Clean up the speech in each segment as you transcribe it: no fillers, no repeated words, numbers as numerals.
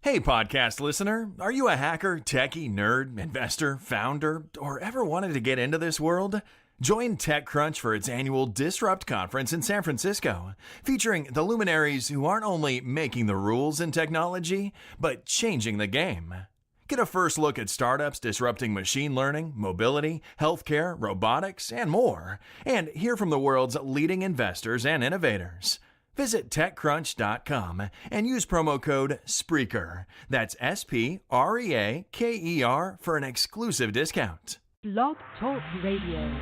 Hey, podcast listener, are you a hacker, techie, nerd, investor, founder, or ever wanted to get into this world? Join TechCrunch for its annual Disrupt conference in San Francisco, featuring the luminaries who aren't only making the rules in technology, but changing the game. Get a first look at startups disrupting machine learning, mobility, healthcare, robotics, and more, and hear from the world's leading investors and innovators. Visit TechCrunch.com and use promo code SPREAKER. That's SPREAKER for an exclusive discount. Blog Talk Radio.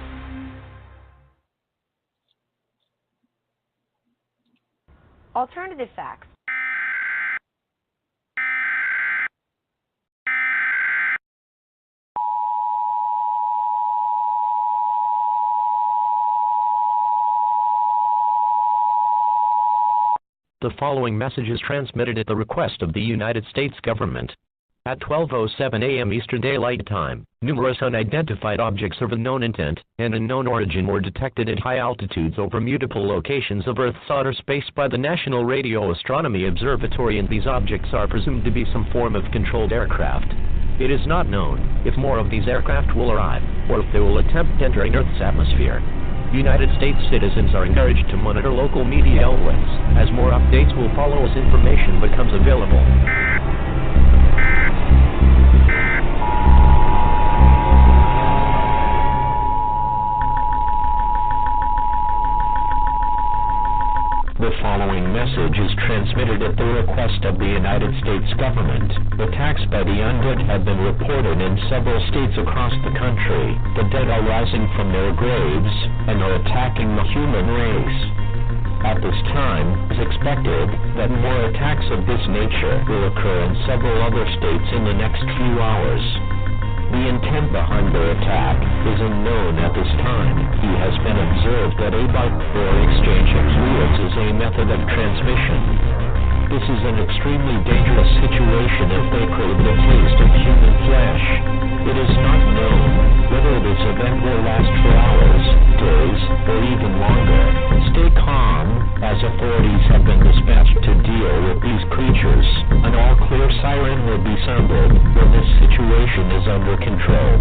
Alternative facts. The following message is transmitted at the request of the United States government. At 12:07 a.m. Eastern Daylight Time, numerous unidentified objects of unknown intent and unknown origin were detected at high altitudes over multiple locations of Earth's outer space by the National Radio Astronomy Observatory, and these objects are presumed to be some form of controlled aircraft. It is not known if more of these aircraft will arrive, or if they will attempt entering Earth's atmosphere. United States citizens are encouraged to monitor local media outlets, as more updates will follow as information becomes available. The following message is transmitted at the request of the United States government. Attacks by the undead have been reported in several states across the country. The dead are rising from their graves and are attacking the human race. At this time, it is expected that more attacks of this nature will occur in several other states in the next few hours. The intent behind their attack is unknown at this time. It has been observed that a byte or exchange of fluids is a method of transmission. This is an extremely dangerous situation if they crave the taste of human flesh. It is not known whether this event will last for hours, days, or even longer. Stay calm, as authorities have been dispatched to deal with these creatures. An all-clear siren will be sounded when this situation is under control.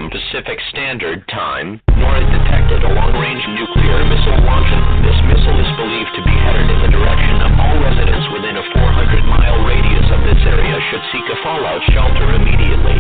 Pacific Standard Time, nor is detected a long-range nuclear missile launcher. This missile is believed to be headed in the direction of all residents within a 400-mile radius of this area should seek a fallout shelter immediately.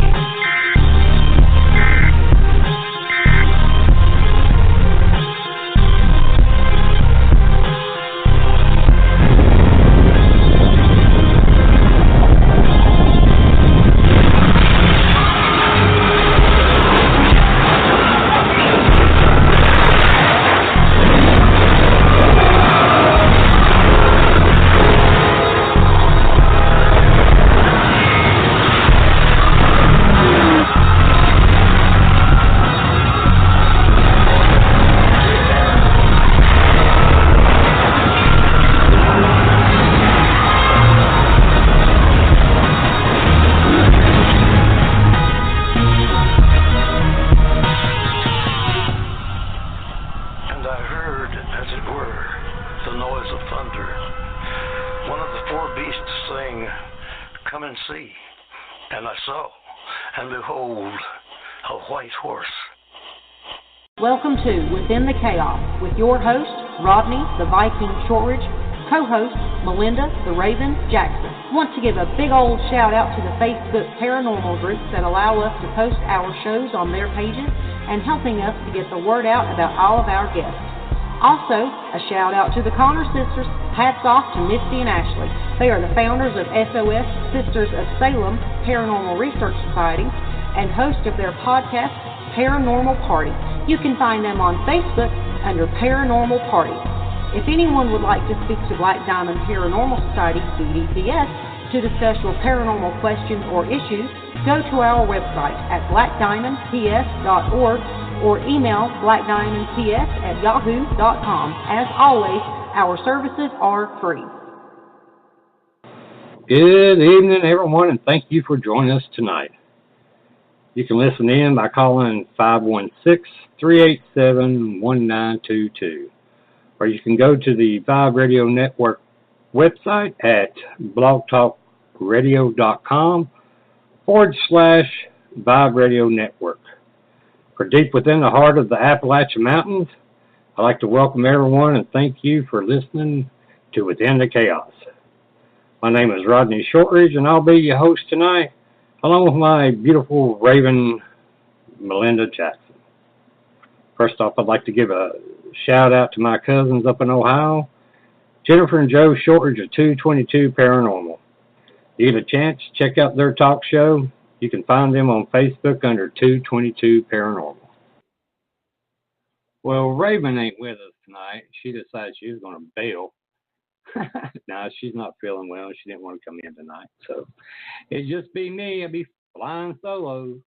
Welcome to Within the Chaos with your host, Rodney the Viking Shortridge, co-host Melinda the Raven Jackson. Want to give a big old shout out to the Facebook paranormal groups that allow us to post our shows on their pages and helping us to get the word out about all of our guests. Also, a shout out to the Connor sisters. Hats off to Misty and Ashley. They are the founders of SOS Sisters of Salem Paranormal Research Society and host of their podcast, Paranormal Party. You can find them on Facebook under Paranormal Party. If anyone would like to speak to Black Diamond Paranormal Society, BDPS, to discuss your paranormal questions or issues, go to our website at blackdiamondps.org or email blackdiamondcs@yahoo.com. As always, our services are free. Good evening, everyone, and thank you for joining us tonight. You can listen in by calling 516-387-1922, or you can go to the Vibe Radio Network website at blogtalkradio.com/Vibe Radio Network. For deep within the heart of the Appalachian Mountains, I'd like to welcome everyone and thank you for listening to Within the Chaos. My name is Rodney Shortridge, and I'll be your host tonight, along with my beautiful raven, Melinda Jackson. First off, I'd like to give a shout-out to my cousins up in Ohio, Jennifer and Joe Shortridge of 222 Paranormal. If you get a chance, check out their talk show. You can find them on Facebook under 222 Paranormal. Well, Raven ain't with us tonight. She decided she was going to bail. No, she's not feeling well. She didn't want to come in tonight. So it'd just be me. I'd be flying solo.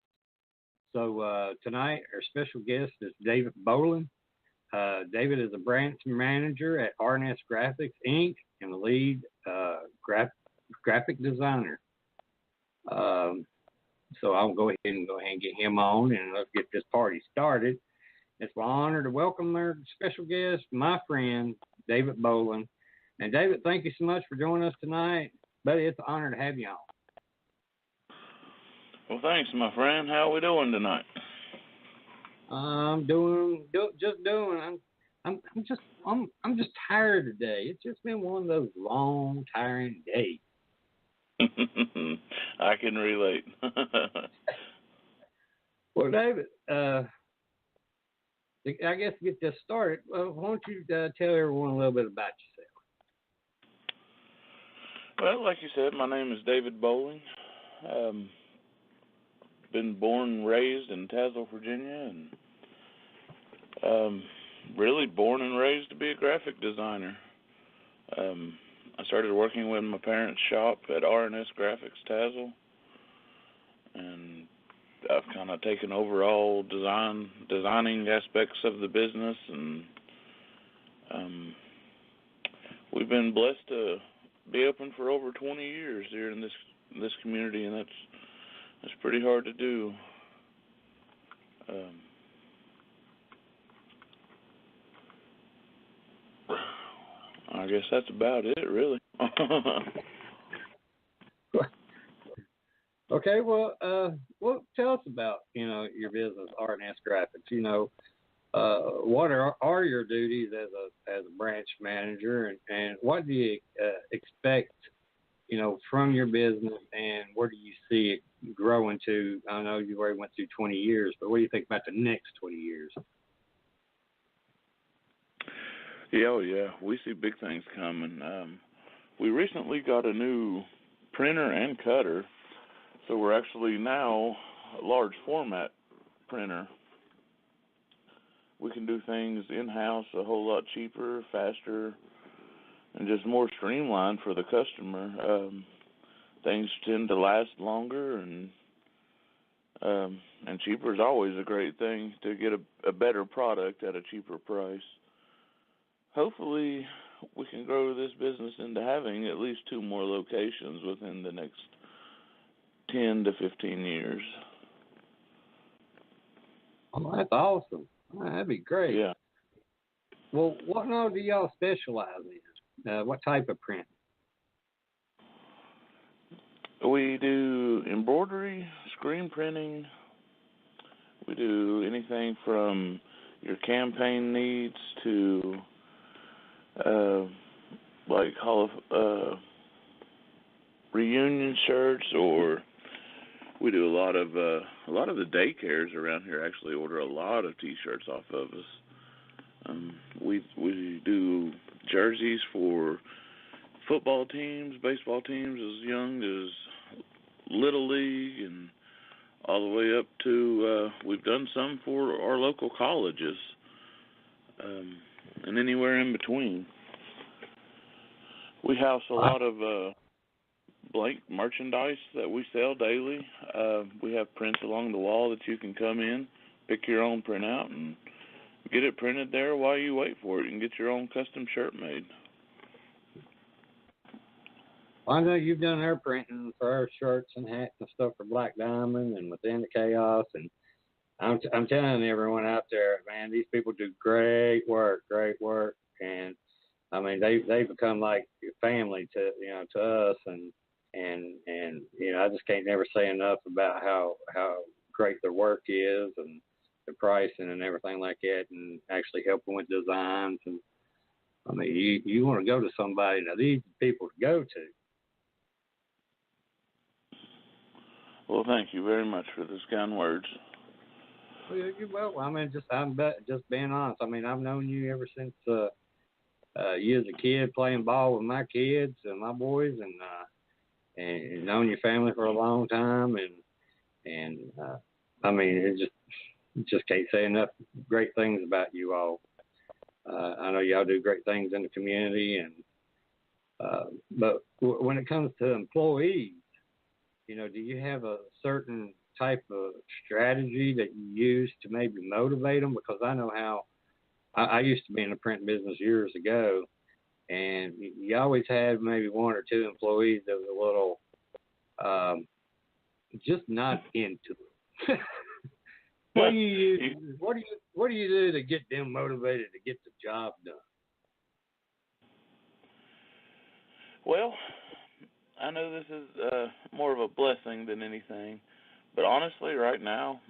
So tonight, our special guest is David Bolin. David is a branch manager at R&S Graphics, Inc., and the lead graphic designer. So I'll go ahead and get him on, and let's get this party started. It's my honor to welcome our special guest, my friend, David Bolin. And David, thank you so much for joining us tonight. Buddy, it's an honor to have you on. Well, thanks, my friend. How are we doing tonight? I'm just tired today. It's just been one of those long, tiring days. I can relate. Well, David, I guess to get this started, why don't you tell everyone a little bit about yourself? Well, like you said, my name is David Bowling. Been born and raised in Tazewell, Virginia, and really born and raised to be a graphic designer. I started working with my parents' shop at R&S Graphics, Tazewell, and I've kind of taken over all designing aspects of the business, and we've been blessed to be open for over 20 years here in this community, and that's pretty hard to do. I guess that's about it, really. Okay, well, tell us about your business, R&S Graphics. What are your duties as a branch manager, and what do you expect, from your business, and where do you see it growing to? I know you already went through 20 years, but what do you think about the next 20 years? Yeah, we see big things coming. We recently got a new printer and cutter, so we're actually now a large format printer. We can do things in-house a whole lot cheaper, faster, and just more streamlined for the customer. Things tend to last longer, and cheaper is always a great thing to get a better product at a cheaper price. Hopefully, we can grow this business into having at least 2 more locations within the next 10 to 15 years. Oh, that's awesome. That'd be great. Yeah. Well, what now do y'all specialize in? What type of print? We do embroidery, screen printing. We do anything from your campaign needs to reunion shirts, or we do a lot of the daycares around here actually order a lot of T-shirts off of us. We do jerseys for football teams, baseball teams, as young as Little League, and all the way up to we've done some for our local colleges, and anywhere in between. We house a lot of blank merchandise that we sell daily. We have prints along the wall that you can come in, pick your own printout and get it printed there while you wait for it and get your own custom shirt made. Well, I know you've done our printing for our shirts and hats and stuff for Black Diamond and Within the Chaos, and I'm telling everyone out there, man, these people do great work, and I mean they become like family to us, and I just can't never say enough about how great their work is and the pricing and everything like that, and actually helping with designs. And I mean, you want to go to somebody, now these are people to go to. Well, thank you very much for those kind words. Well, I mean, I'm just being honest. I mean, I've known you ever since you as a kid playing ball with my kids and my boys, and known your family for a long time, and I mean, just can't say enough great things about you all. I know y'all do great things in the community, and but when it comes to employees, do you have a certain type of strategy that you use to maybe motivate them? Because I know how I used to be in the print business years ago, and you always had maybe one or two employees that was a little just not into it. What do you do to get them motivated to get the job done? Well, I know this is more of a blessing than anything, but honestly, right now,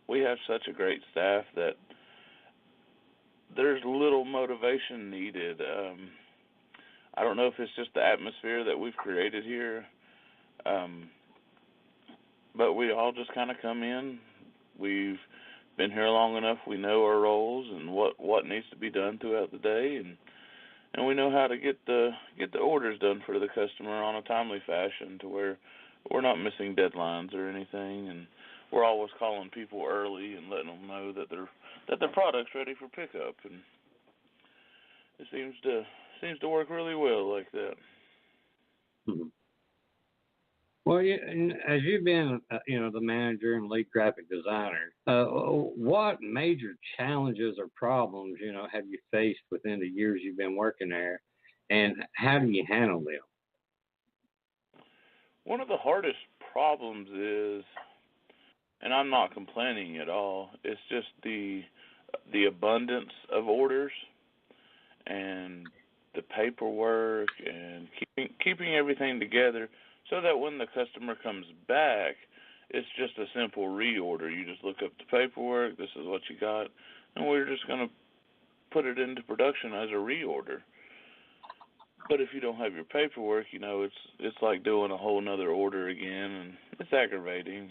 we have such a great staff that there's little motivation needed. I don't know if it's just the atmosphere that we've created here, but we all just kind of come in. We've been here long enough. We know our roles and what needs to be done throughout the day, and we know how to get the orders done for the customer on a timely fashion to where we're not missing deadlines or anything, and we're always calling people early and letting them know that their product's ready for pickup, and it seems to work really well like that. Mm-hmm. Well, as you've been, the manager and lead graphic designer, what major challenges or problems, have you faced within the years you've been working there, and how do you handle them? One of the hardest problems is, and I'm not complaining at all, it's just the abundance of orders and the paperwork and keeping everything together, so that when the customer comes back, it's just a simple reorder. You just look up the paperwork, this is what you got, and we're just going to put it into production as a reorder. But if you don't have your paperwork, it's like doing a whole nother order again, and it's aggravating,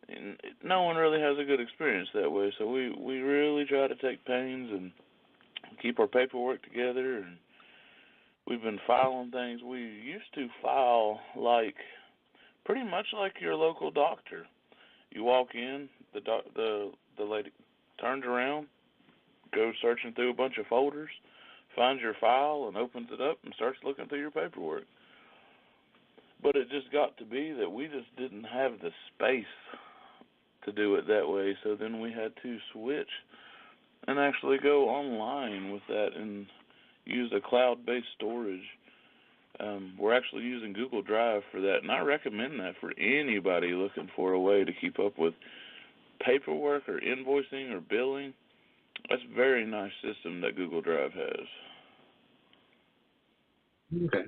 and no one really has a good experience that way. So we really try to take pains and keep our paperwork together, and we've been filing things. We used to file pretty much like your local doctor. You walk in, the lady turns around, goes searching through a bunch of folders, finds your file and opens it up and starts looking through your paperwork. But it just got to be that we just didn't have the space to do it that way, so then we had to switch and actually go online with that and use a cloud-based storage. We're actually using Google Drive for that, and I recommend that for anybody looking for a way to keep up with paperwork or invoicing or billing. That's a very nice system that Google Drive has. Okay.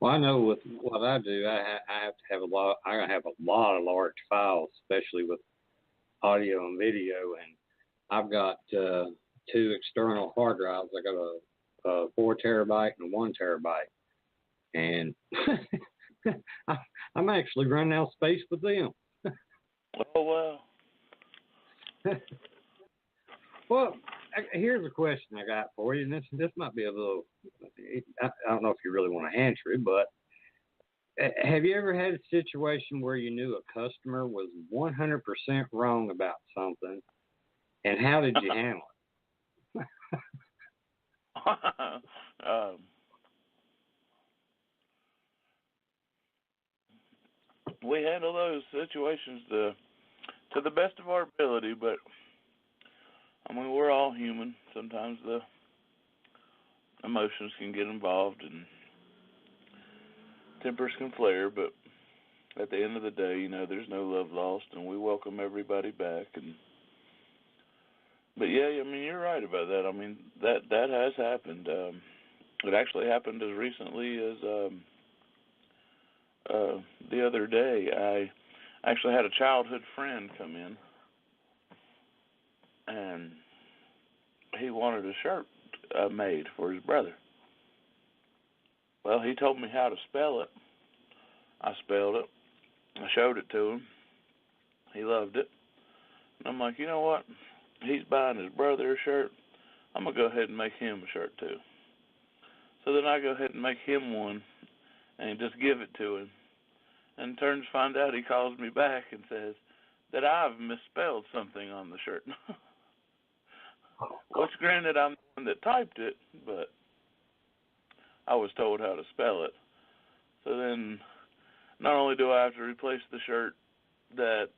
Well, I know with what I do, I have to have a lot. I have a lot of large files, especially with audio and video, and I've got 2 external hard drives. I got a 4 terabyte and a 1 terabyte, and I'm actually running out of space with them. Oh wow. Well, here's a question I got for you, and this might be a little. I don't know if you really want to answer it, but have you ever had a situation where you knew a customer was 100% wrong about something, and how did you handle it? We handle those situations to to the best of our ability, but I mean, we're all human. Sometimes the emotions can get involved and tempers can flare, but at the end of the day, you know, there's no love lost, and we welcome everybody back. But yeah, I mean, you're right about that. I mean, that has happened. It actually happened as recently as the other day. I actually had a childhood friend come in, and he wanted a shirt made for his brother. Well, he told me how to spell it. I spelled it. I showed it to him. He loved it. And I'm like, you know what? He's buying his brother a shirt. I'm going to go ahead and make him a shirt too. So then I go ahead and make him one and just give it to him. And turns to find out he calls me back and says that I've misspelled something on the shirt. Which, granted, I'm the one that typed it, but I was told how to spell it. So then not only do I have to replace the shirt that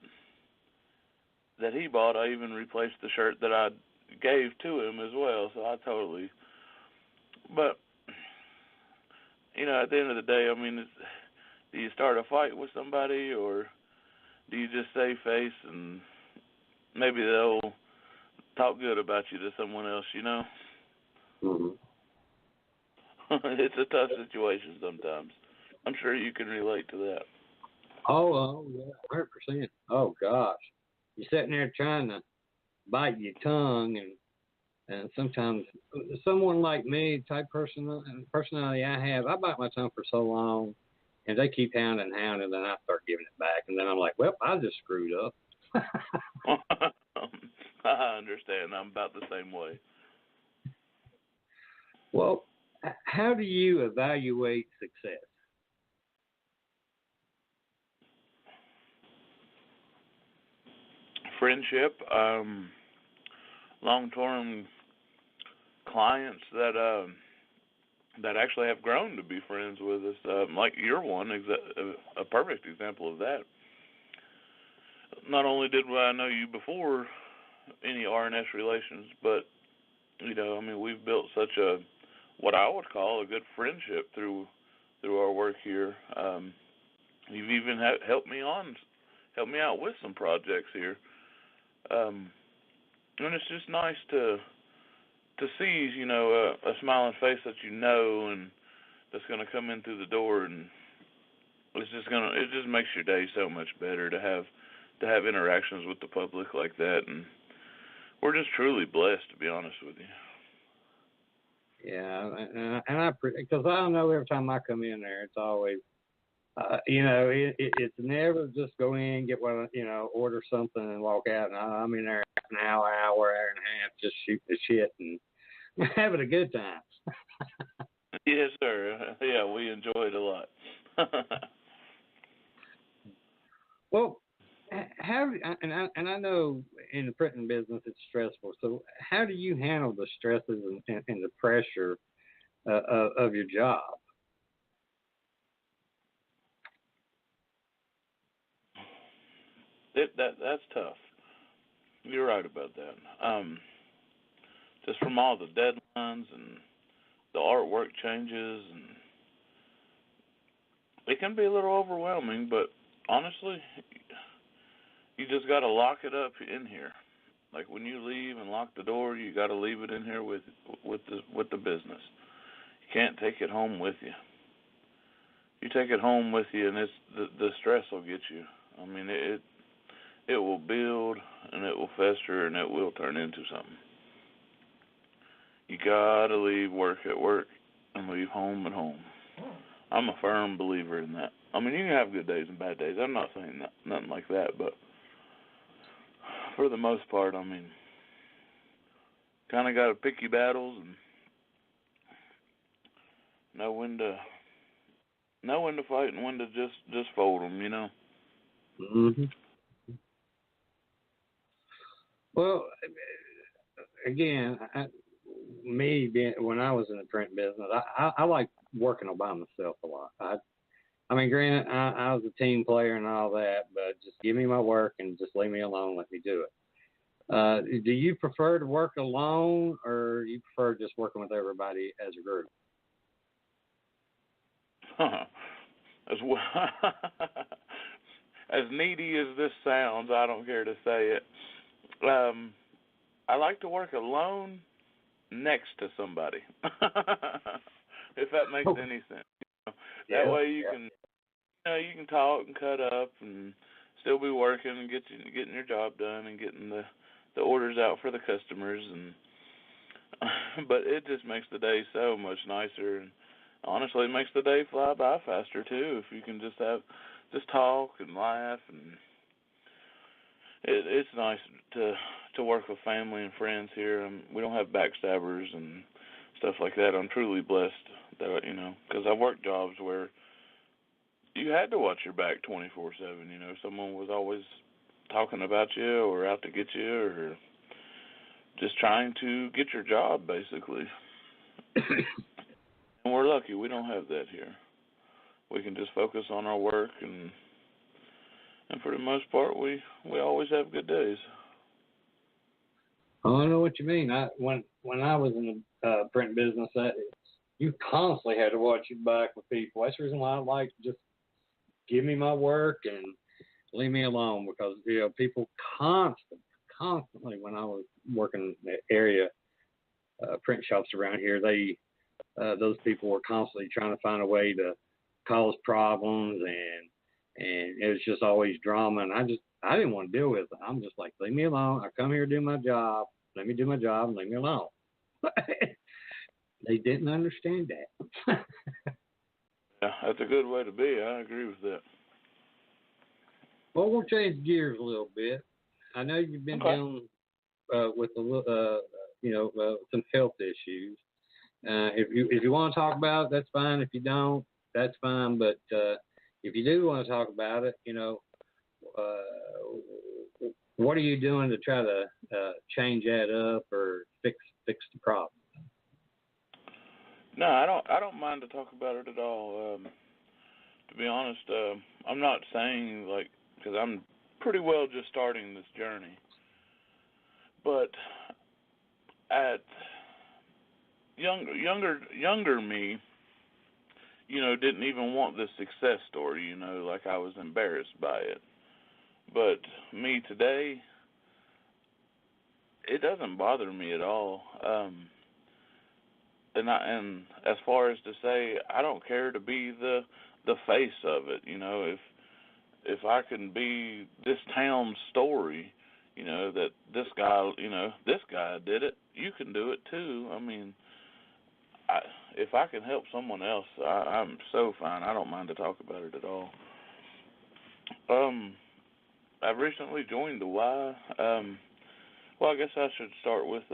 he bought, I even replaced the shirt that I gave to him as well. So but, you know, at the end of the day, I mean, do you start a fight with somebody, or do you just save face and maybe they'll talk good about you to someone else, you know? Mm-hmm. It's a tough situation sometimes. I'm sure you can relate to that. Oh, yeah, 100%. Oh, gosh. You're sitting there trying to bite your tongue, and sometimes someone like me, type personality I have, I bite my tongue for so long, and they keep hounding, and then I start giving it back, and then I'm like, well, I just screwed up. I understand. I'm about the same way. Well, how do you evaluate success? Friendship, long-term clients that actually have grown to be friends with us, like you're one, a perfect example of that. Not only did I know you before any RNS relations, but, you know, I mean, we've built such what I would call a good friendship through our work here. You've even helped me out with some projects here. And it's just nice to see, you know, a smiling face that you know and that's going to come in through the door, and it just makes your day so much better to have interactions with the public like that, and we're just truly blessed, to be honest with you. Yeah, and because I know every time I come in there, it's always, you know, it's never just go in, get what, you know, order something and walk out. And I'm in there an hour and a half, just shooting the shit and having a good time. Yes, sir. Yeah, we enjoy it a lot. Well, and I know in the printing business it's stressful. So how do you handle the stresses and the pressure of your job? That's tough. You're right about that. Just from all the deadlines and the artwork changes, and it can be a little overwhelming, but honestly, you just got to lock it up in here. Like when you leave and lock the door, you got to leave it in here with the business. You can't take it home with you. You take it home with you, and the stress will get you. I mean, it will build, and it will fester, and it will turn into something. You got to leave work at work and leave home at home. I'm a firm believer in that. I mean, you can have good days and bad days. I'm not saying nothing like that, but for the most part, I mean, kind of got to pick your battles and know when to fight and when to just fold them, you know. Mm-hmm. Well, again, when I was in the print business, I like working all by myself a lot. I mean, granted, I was a team player and all that, but just give me my work and just leave me alone. Let me do it. Do you prefer to work alone, or you prefer just working with everybody as a group? As well, as needy as this sounds, I don't care to say it. I like to work alone next to somebody, if that makes any sense. That way you can talk and cut up and still be working and getting your job done and getting the orders out for the customers, and but it just makes the day so much nicer, and honestly it makes the day fly by faster too if you can just talk and laugh, and it's nice to work with family and friends here. We don't have backstabbers and stuff like that. I'm truly blessed that, because I worked jobs where you had to watch your back 24/7. Someone was always talking about you or out to get you or just trying to get your job, basically. And we're lucky we don't have that here. We can just focus on our work, and for the most part, we always have good days. I know what you mean. When I was in the print business, you constantly had to watch your back with people. That's the reason why I like just give me my work and leave me alone, because people constantly when I was working in the area print shops around here, those people were constantly trying to find a way to cause problems, and it was just always drama, and I didn't want to deal with it. I'm just like, leave me alone. I come here to do my job. Let me do my job and leave me alone. They didn't understand that. Yeah, that's a good way to be. I agree with that. Well, we'll change gears a little bit. I know you've been dealing with some health issues. If you want to talk about it, that's fine. If you don't, that's fine. But if you do want to talk about it, what are you doing to try to change that up or fix the problem? No, I don't mind to talk about it at all. To be honest, I'm not saying because I'm pretty well just starting this journey. But at younger me, didn't even want this success story. Like I was embarrassed by it. But me today, it doesn't bother me at all. And as far as to say, I don't care to be the face of it. If I can be this town's story, that this guy did it, you can do it too. I mean, if I can help someone else, I'm so fine. I don't mind to talk about it at all. I've recently joined the Y. Well, I guess I should start with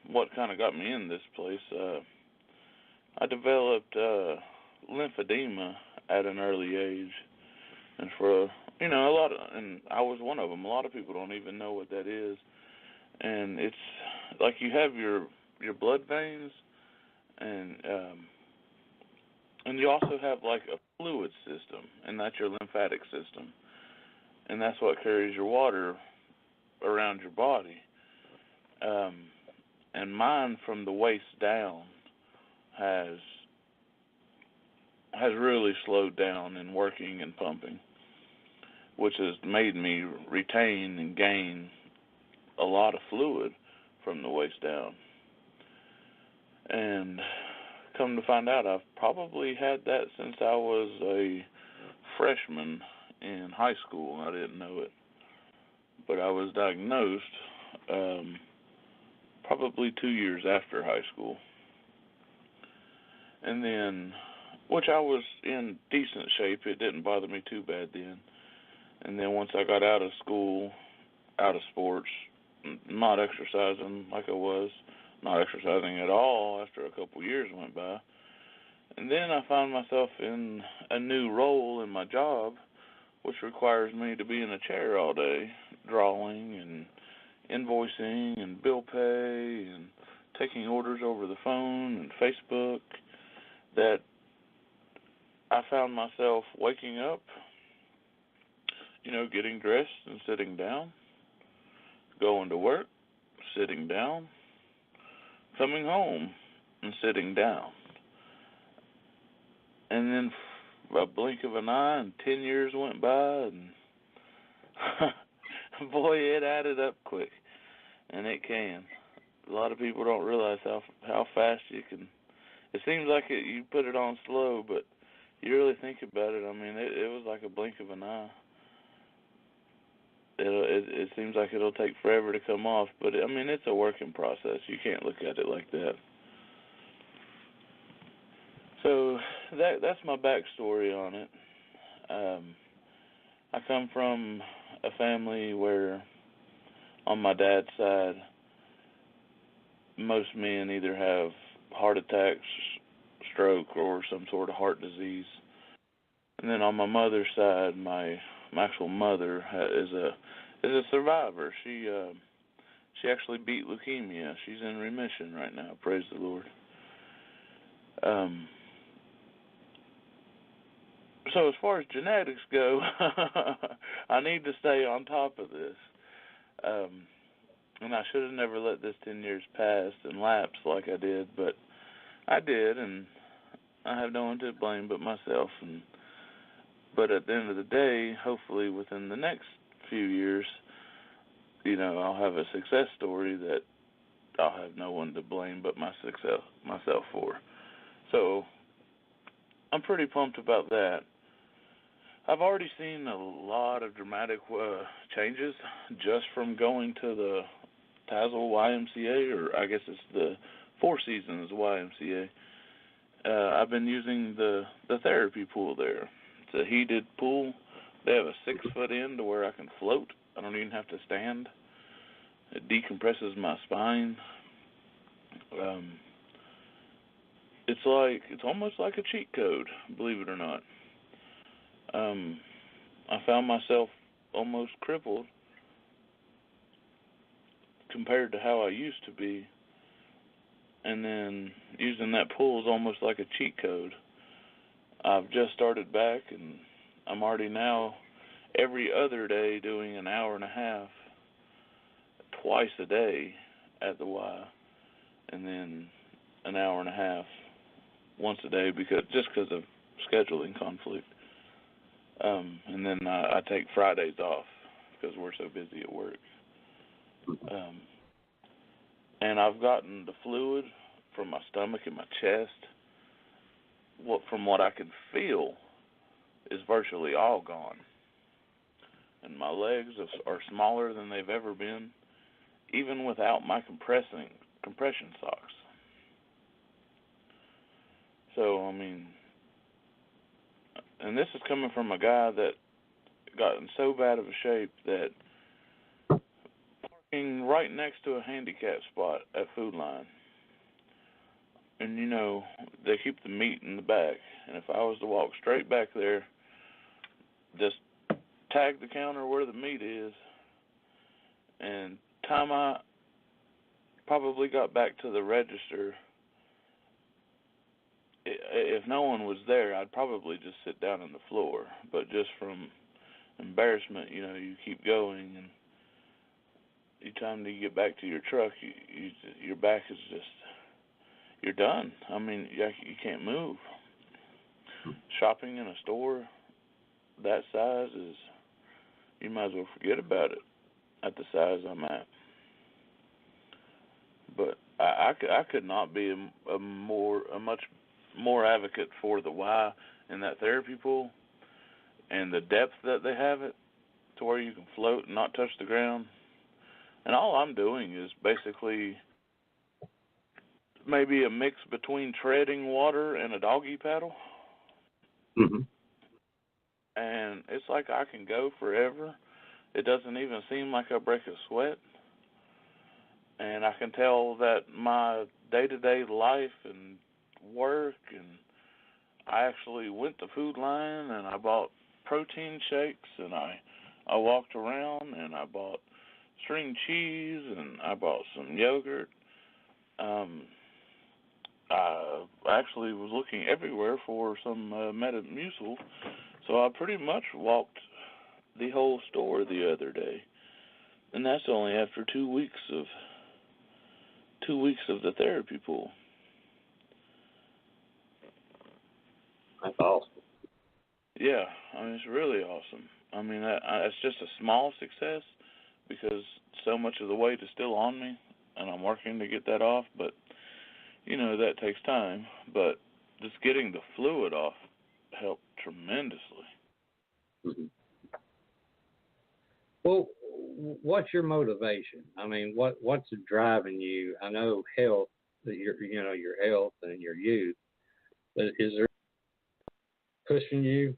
what kind of got me in this place. I developed lymphedema at an early age, and for and I was one of them. A lot of people don't even know what that is, and it's like you have your blood veins, and you also have like a fluid system, and that's your lymphatic system, and that's what carries your water around your body. And mine, from the waist down, has really slowed down in working and pumping, which has made me retain and gain a lot of fluid from the waist down. And come to find out, I've probably had that since I was a freshman in high school. I didn't know it, but I was diagnosed probably 2 years after high school. And then, which I was in decent shape, it didn't bother me too bad then. And then once I got out of school, out of sports, not exercising like I was, not exercising at all after a couple years went by. And then I found myself in a new role in my job, which requires me to be in a chair all day, drawing and invoicing and bill pay and taking orders over the phone and Facebook, that I found myself waking up, getting dressed and sitting down, going to work, sitting down, coming home and sitting down. And then a blink of an eye and 10 years went by, and boy, it added up quick. And it can. A lot of people don't realize how fast you can. It seems like you put it on slow, but you really think about it. I mean, it was like a blink of an eye. It seems like it'll take forever to come off, but I mean, it's a working process. You can't look at it like that. So that's my backstory on it. I come from a family where, on my dad's side, most men either have heart attacks, stroke, or some sort of heart disease. And then on my mother's side, my actual mother is a survivor. She actually beat leukemia. She's in remission right now. Praise the Lord. So as far as genetics go, I need to stay on top of this. And I should have never let this 10 years pass and lapse like I did, but I did, and I have no one to blame but myself. But at the end of the day, hopefully within the next few years, I'll have a success story that I'll have no one to blame but myself for. So I'm pretty pumped about that. I've already seen a lot of dramatic changes just from going to the Tazewell YMCA, or I guess it's the Four Seasons YMCA. I've been using the therapy pool there. It's a heated pool. They have a 6-foot end to where I can float. I don't even have to stand. It decompresses my spine. It's almost like a cheat code, believe it or not. I found myself almost crippled compared to how I used to be, and then using that pool is almost like a cheat code. I've just started back, and I'm already now every other day doing an hour and a half twice a day at the Y, and then an hour and a half once a day because of scheduling conflict. And then I take Fridays off because we're so busy at work. And I've gotten the fluid from my stomach and my chest. From what I can feel is virtually all gone. And my legs are smaller than they've ever been, even without my compression socks. So, I mean, and this is coming from a guy that got in so bad of a shape that parking right next to a handicap spot at Food Line, and they keep the meat in the back, and if I was to walk straight back there, just tag the counter where the meat is, and time I probably got back to the register, if no one was there, I'd probably just sit down on the floor. But just from embarrassment, you keep going, and each time you get back to your truck, your back is just, you're done. I mean, you can't move. Shopping in a store that size you might as well forget about it at the size I'm at. But I could not be a much more advocate for the Y in that therapy pool and the depth that they have it to where you can float and not touch the ground. And all I'm doing is basically maybe a mix between treading water and a doggy paddle. Mm-hmm. And it's like I can go forever. It doesn't even seem like I break a sweat. And I can tell that my day-to-day life and work, and I actually went to Food Line and I bought protein shakes, and I walked around and I bought string cheese and I bought some yogurt. I actually was looking everywhere for some Metamucil, so I pretty much walked the whole store the other day, and that's only after 2 weeks of the therapy pool. That's awesome. Yeah, I mean, it's really awesome. I mean, it's just a small success because so much of the weight is still on me, and I'm working to get that off, but, you know, that takes time. But just getting the fluid off helped tremendously. Mm-hmm. Well, what's your motivation? I mean, what's driving you? I know health, your health and your youth, but is there pushing you?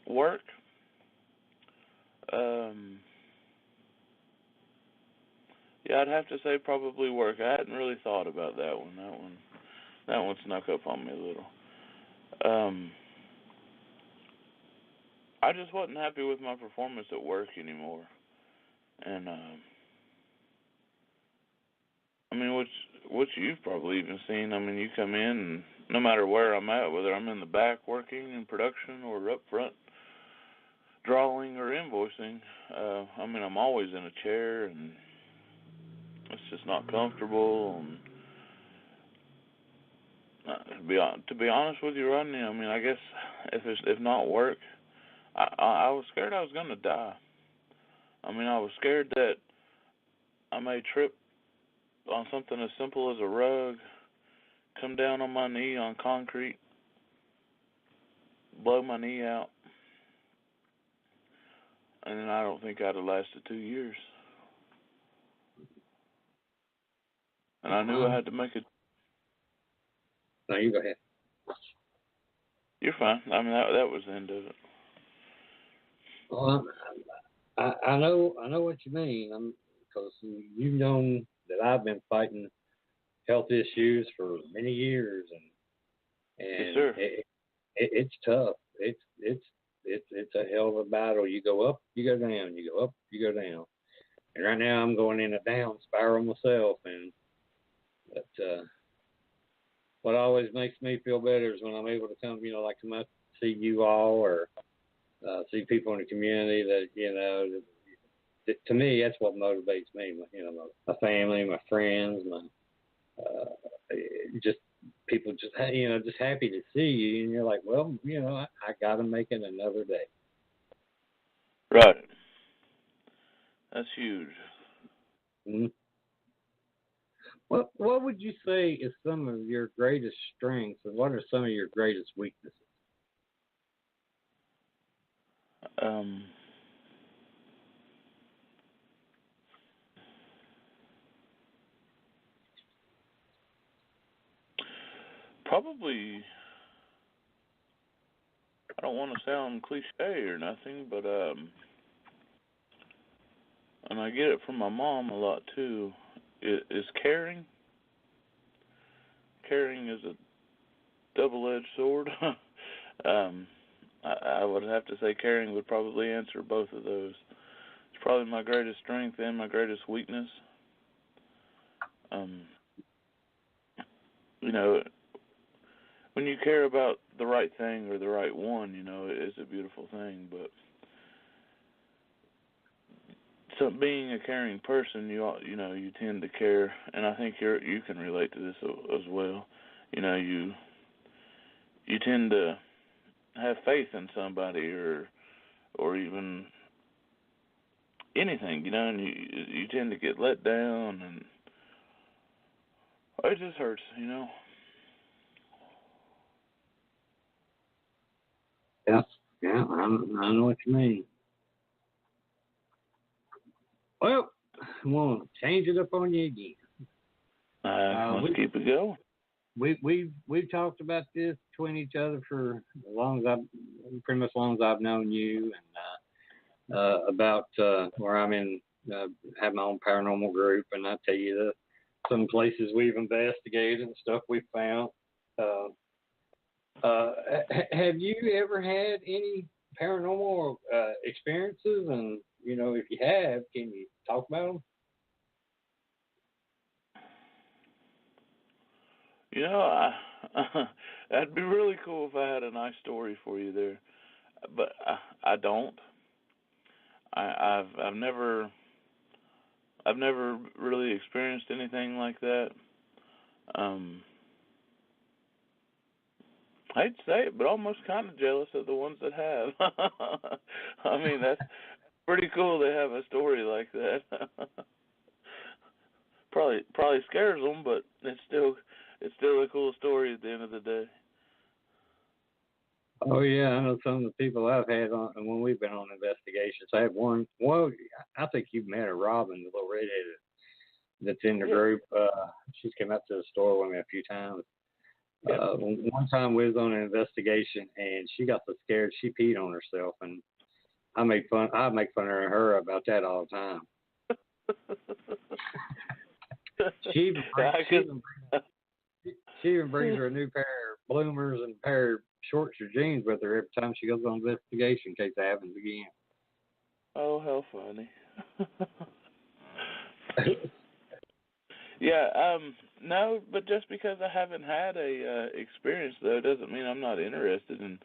Work. Yeah, I'd have to say probably work. I hadn't really thought about that one. That one snuck up on me a little. I just wasn't happy with my performance at work anymore, and I mean, which you've probably even seen. I mean, you come in, and no matter where I'm at, whether I'm in the back working in production or up front drawing or invoicing, I mean, I'm always in a chair, and it's just not comfortable. And to be honest with you, Rodney, I mean, I guess if not work, I was scared I was going to die. I mean, I was scared that I may trip on something as simple as a rug, come down on my knee on concrete, blow my knee out, and then I don't think I'd have lasted 2 years. And I knew I had to make it. No, you go ahead. You're fine. I mean, that was the end of it. Well, I know what you mean. Because you've known that I've been fighting health issues for many years, and yes, sir. It's tough. It's a hell of a battle. You go up, you go down. You go up, you go down. And right now I'm going in a down spiral myself, but what always makes me feel better is when I'm able to come, like come up see you all or see people in the community that, to me, that's what motivates me. My family, my friends, just people just happy to see you, and you're like, well, I got to make it another day. Right. That's huge. Mm-hmm. What would you say is some of your greatest strengths, and what are some of your greatest weaknesses? Probably, I don't want to sound cliche or nothing, but and I get it from my mom a lot too, is caring. Caring is a double-edged sword. I would have to say caring would probably answer both of those. It's probably my greatest strength and my greatest weakness. When you care about the right thing or the right one, it's a beautiful thing. But so being a caring person, you tend to care, and I think you can relate to this as well. You tend to have faith in somebody or even anything, and you tend to get let down, and it just hurts, Yeah, I know what you mean. Well, I'm going to change it up on you again. Let's keep it going. We've talked about this between each other for as long as I've known you, and about where I'm in, have my own paranormal group, and I tell you some places we've investigated and stuff we've found. Have you ever had any paranormal experiences? And if you have, can you talk about them? You know, that'd be really cool if I had a nice story for you there, but I don't. I've never really experienced anything like that. I hate to say it, but almost kind of jealous of the ones that have. I mean, that's pretty cool. They have a story like that. Probably scares them, but it's still a cool story at the end of the day. Oh yeah, I know some of the people I've had on when we've been on investigations. I had one. Well, I think you've met her, Robin, the little redhead that's in the group. She's come up to the store with me a few times. Yep. One time we was on an investigation and she got so scared she peed on herself, and I make fun of her about that all the time. She even brings her a new pair of bloomers and a pair of shorts or jeans with her every time she goes on investigation in case it happens again. Oh, how funny. Yeah, no, but just because I haven't had a experience, though, doesn't mean I'm not interested in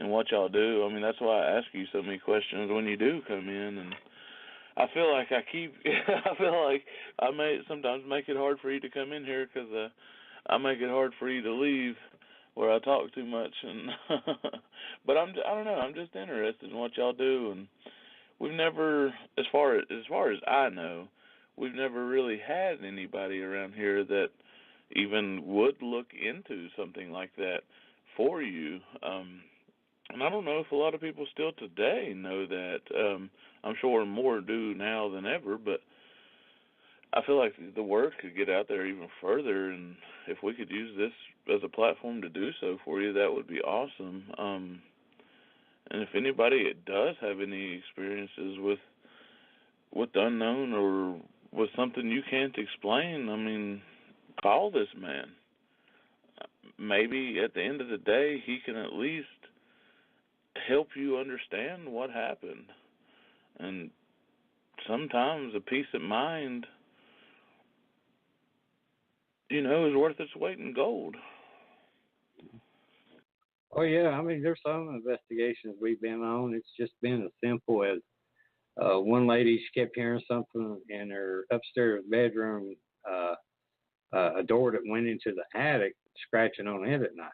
what y'all do. I mean, that's why I ask you so many questions when you do come in, and I feel like I may sometimes make it hard for you to come in here because I make it hard for you to leave where I talk too much, and but I don't know. I'm just interested in what y'all do, and we've never, as far as I know, we've never really had anybody around here that even would look into something like that for you. And I don't know if a lot of people still today know that. I'm sure more do now than ever, but I feel like the word could get out there even further, and if we could use this as a platform to do so for you, that would be awesome. And if anybody does have any experiences with the unknown or with something you can't explain, I mean, call this man. Maybe at the end of the day, he can at least help you understand what happened. And sometimes a peace of mind, is worth its weight in gold. Oh yeah, I mean, there's some investigations we've been on. It's just been as simple as one lady, she kept hearing something in her upstairs bedroom, a door that went into the attic, scratching on it at night.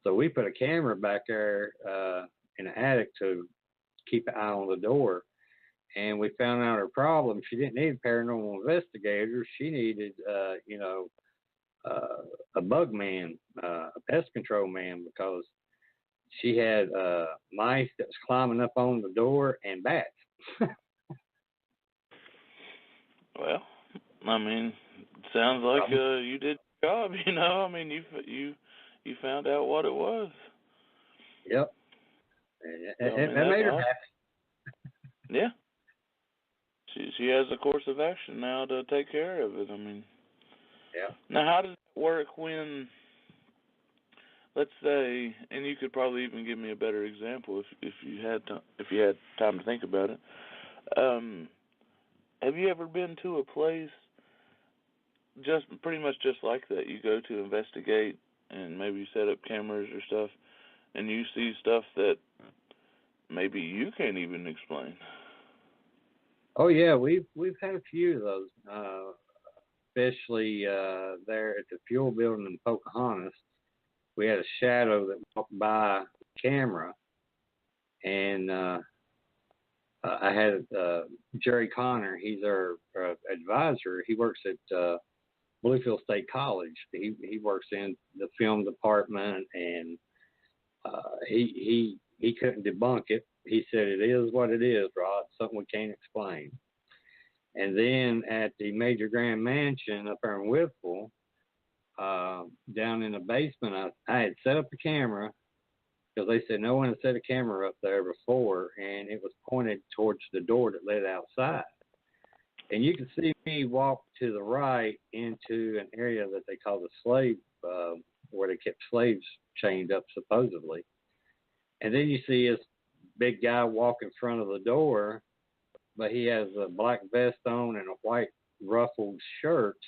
So we put a camera back there in the attic to keep an eye on the door. And we found out her problem. She didn't need a paranormal investigator. She needed, a bug man, a pest control man, because she had mice that was climbing up on the door and bats. Well, I mean, sounds like you did your job. I mean, you found out what it was. Yep. It made her happy. Yeah. She has a course of action now to take care of it. I mean, yeah. Now, how does it work when, let's say, and you could probably even give me a better example if you had time to think about it. Have you ever been to a place just pretty much just like that? You go to investigate, and maybe you set up cameras or stuff, and you see stuff that maybe you can't even explain. Oh yeah, we've had a few of those, especially there at the fuel building in Pocahontas. We had a shadow that walked by camera, and I had Jerry Connor. He's our advisor. He works at Bluefield State College. He works in the film department, and he couldn't debunk it. He said, "It is what it is, Rod. Something we can't explain." And then at the Major Grand Mansion up there in Whipple, down in the basement, I had set up the camera because they said no one had set a camera up there before, and it was pointed towards the door that led outside. And you could see me walk to the right into an area that they call the slave, where they kept slaves chained up supposedly. And then you see this big guy walk in front of the door, but he has a black vest on and a white ruffled shirt.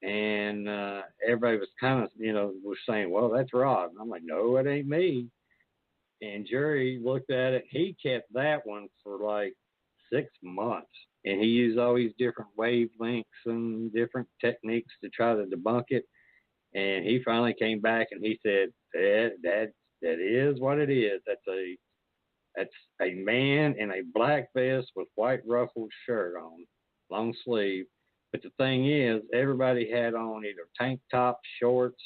And everybody was kind of, was saying, well, that's Rod. And I'm like, no, it ain't me. And Jerry looked at it. He kept that one for like 6 months. And he used all these different wavelengths and different techniques to try to debunk it. And he finally came back and he said, that is what it is. That's a man in a black vest with white ruffled shirt on, long sleeve. But the thing is, everybody had on either tank top, shorts,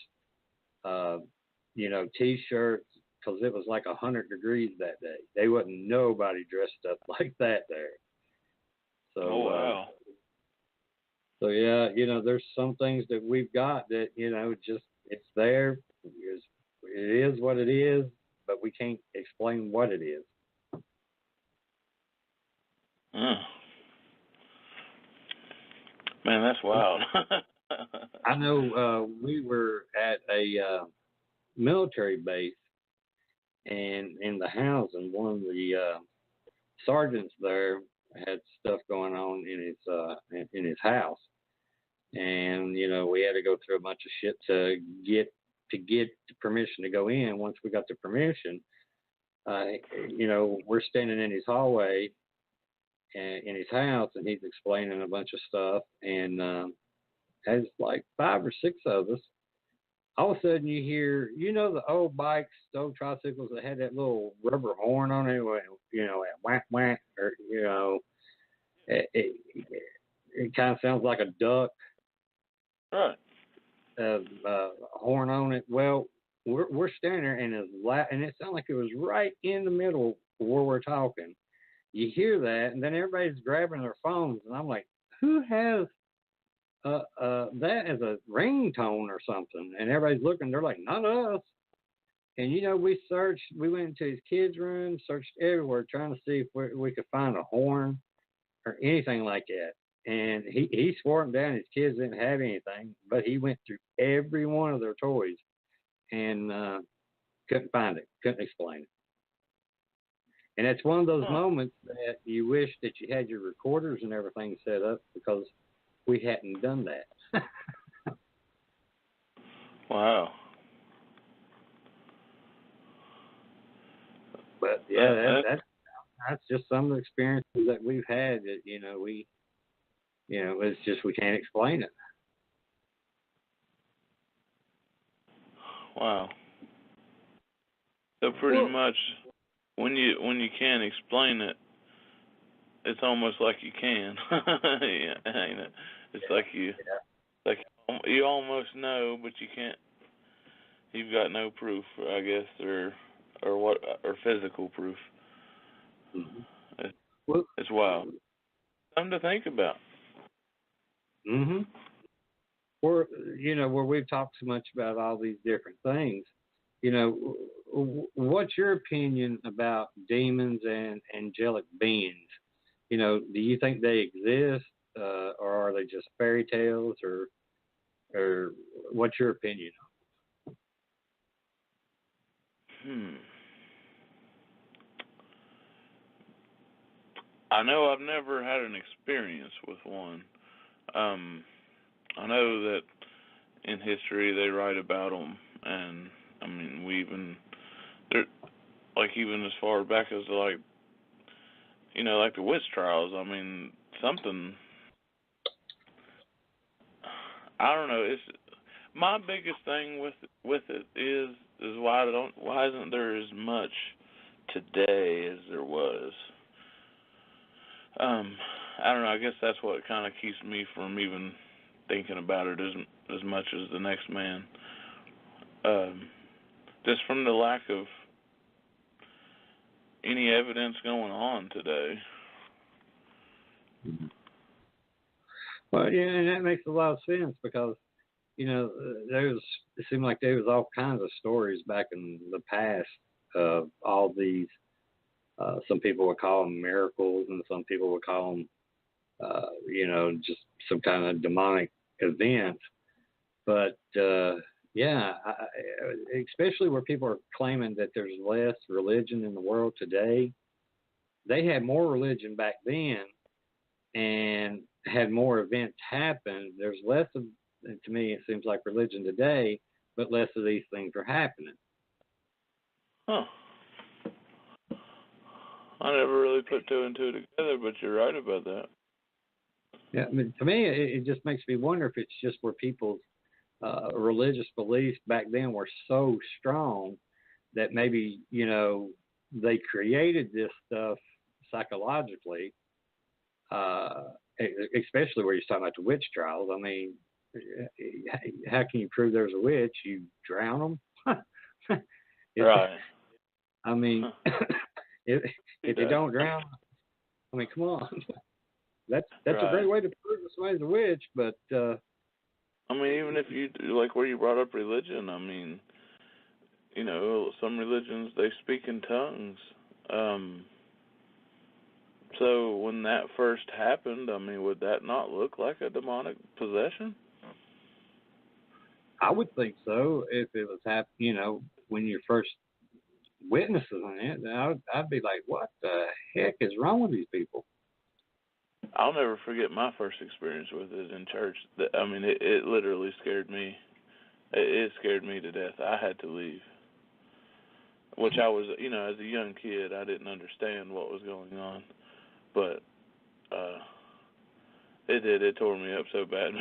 T-shirts, because it was like 100 degrees that day. They wasn't nobody dressed up like that there. So, oh, wow. So, yeah, there's some things that we've got that, just it's there. It is what it is, but we can't explain what it is. Man, that's wild. I know we were at a military base, and in the housing, one of the sergeants there had stuff going on in his house, and we had to go through a bunch of shit to get the permission to go in. Once we got the permission, we're standing in his hallway in his house, and he's explaining a bunch of stuff, and there's like 5 or 6 of us. All of a sudden you hear, the old bikes, the old tricycles that had that little rubber horn on it, whack, whack, or, it kind of sounds like a duck. Right. Horn on it. Well, we're standing there, and it sounded like it was right in the middle of where we're talking. You hear that, and then everybody's grabbing their phones, and I'm like, who has that as a ringtone or something? And everybody's looking, they're like, not us. And we went into his kids' room, searched everywhere, trying to see if we could find a horn or anything like that. And he swore them down. His kids didn't have anything, but he went through every one of their toys and couldn't find it, couldn't explain it. And it's one of those moments that you wish that you had your recorders and everything set up, because we hadn't done that. Wow. But yeah, that's just some of the experiences that we've had that, it's just we can't explain it. Wow. So pretty much, when you can't explain it, it's almost like you can. Yeah, ain't it? It's like you almost know, but you can't. You've got no proof, I guess, or physical proof. Mm-hmm. It's wild. Something to think about. Mhm. Or where we've talked so much about all these different things, what's your opinion about demons and angelic beings? Do you think they exist, or are they just fairy tales, or what's your opinion? I know I've never had an experience with one. I know that in history they write about them, and I mean they're like even as far back as like the witch trials. I mean something. I don't know. It's my biggest thing with it is why isn't there as much today as there was? I don't know. I guess that's what kind of keeps me from even thinking about it as much as the next man. Just from the lack of any evidence going on today. Well, yeah, and that makes a lot of sense, because it seemed like there was all kinds of stories back in the past of all these. Some people would call them miracles, and some people would call them, just some kind of demonic event. But especially where people are claiming that there's less religion in the world today. They had more religion back then and had more events happen. There's less of to me, it seems like religion today, but less of these things are happening. Huh. I never really put two and two together, but you're right about that. Yeah, I mean, to me, it just makes me wonder if it's just where people's religious beliefs back then were so strong that maybe, they created this stuff psychologically, especially where you're talking about the witch trials. I mean, how can you prove there's a witch? You drown them? Right. I mean, if you don't drown, I mean, come on. That's right. a great way to prove that somebody's a witch, but I mean, even if you, like where you brought up religion, I mean, some religions, they speak in tongues. So when that first happened, I mean, would that not look like a demonic possession? I would think so if it was happening, when you're first witnessing it. I'd be like, what the heck is wrong with these people? I'll never forget my first experience with it in church. I mean, it literally scared me. It scared me to death. I had to leave. Which I was, as a young kid, I didn't understand what was going on. But it did. It tore me up so bad.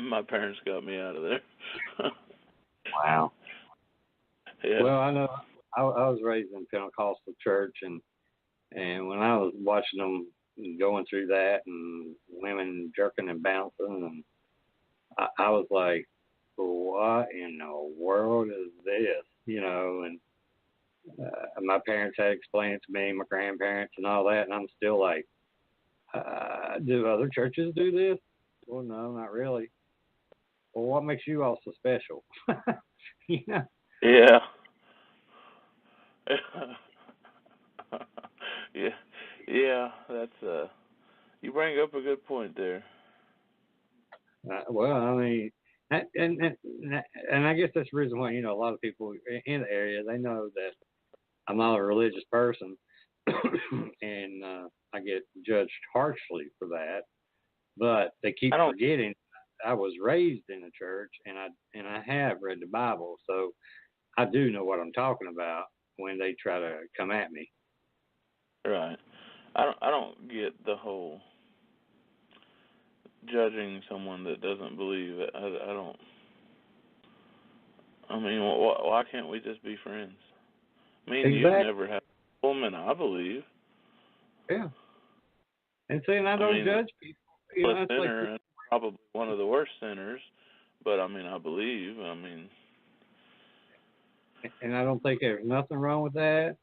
My parents got me out of there. Wow. Yeah. Well, I know I was raised in a Pentecostal church, and when I was watching them going through that and women jerking and bouncing, and I was like, what in the world is this? And my parents had explained it to me, my grandparents and all that, and I'm still like, do other churches do this? Well, no, not really. Well, what makes you all so special? Yeah. Yeah, that's you bring up a good point there. Well, I mean, and I guess that's the reason why, a lot of people in the area, they know that I'm not a religious person, and I get judged harshly for that. But they keep forgetting I was raised in a church, and I have read the Bible, so I do know what I'm talking about when they try to come at me. Right. I don't get the whole judging someone that doesn't believe it. I don't. I mean, why can't we just be friends? Me and you never had a woman, I believe. Yeah. And saying I don't judge people. A sinner, and probably one of the worst sinners, but I mean, I believe. I mean. And I don't think there's nothing wrong with that.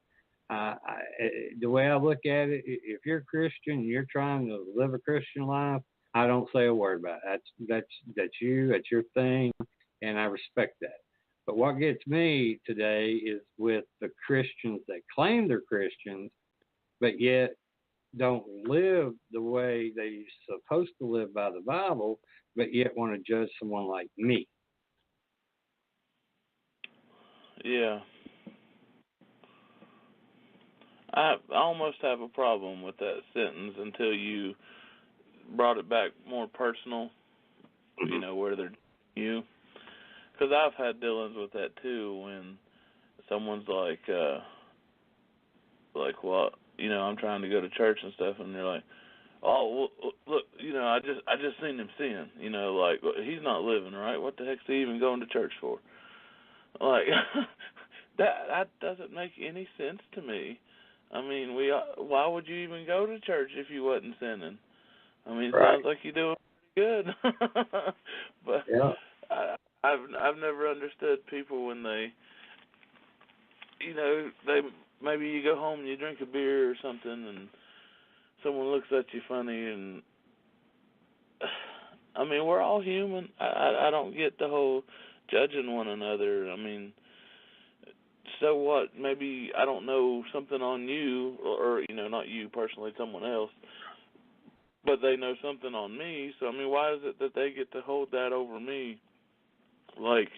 The way I look at it, if you're a Christian and you're trying to live a Christian life, I don't say a word about it. That's you, that's your thing, and I respect that. But what gets me today is with the Christians that claim they're Christians, but yet don't live the way they're supposed to live by the Bible, but yet want to judge someone like me. Yeah. I almost have a problem with that sentence until you brought it back more personal, where they're you. Because I've had dealings with that too when someone's like, well, I'm trying to go to church and stuff, and they're like, oh, well, look, I just seen him sin, like, he's not living, right? What the heck's he even going to church for? Like, that doesn't make any sense to me. I mean, why would you even go to church if you wasn't sinning? I mean, it sounds like you're doing pretty good. But yeah. I've never understood people when they maybe you go home and you drink a beer or something and someone looks at you funny, and I mean, we're all human. I don't get the whole judging one another. I mean, so what? Maybe, I don't know, something on you, or not you personally, someone else, but they know something on me. So, I mean, why is it that they get to hold that over me like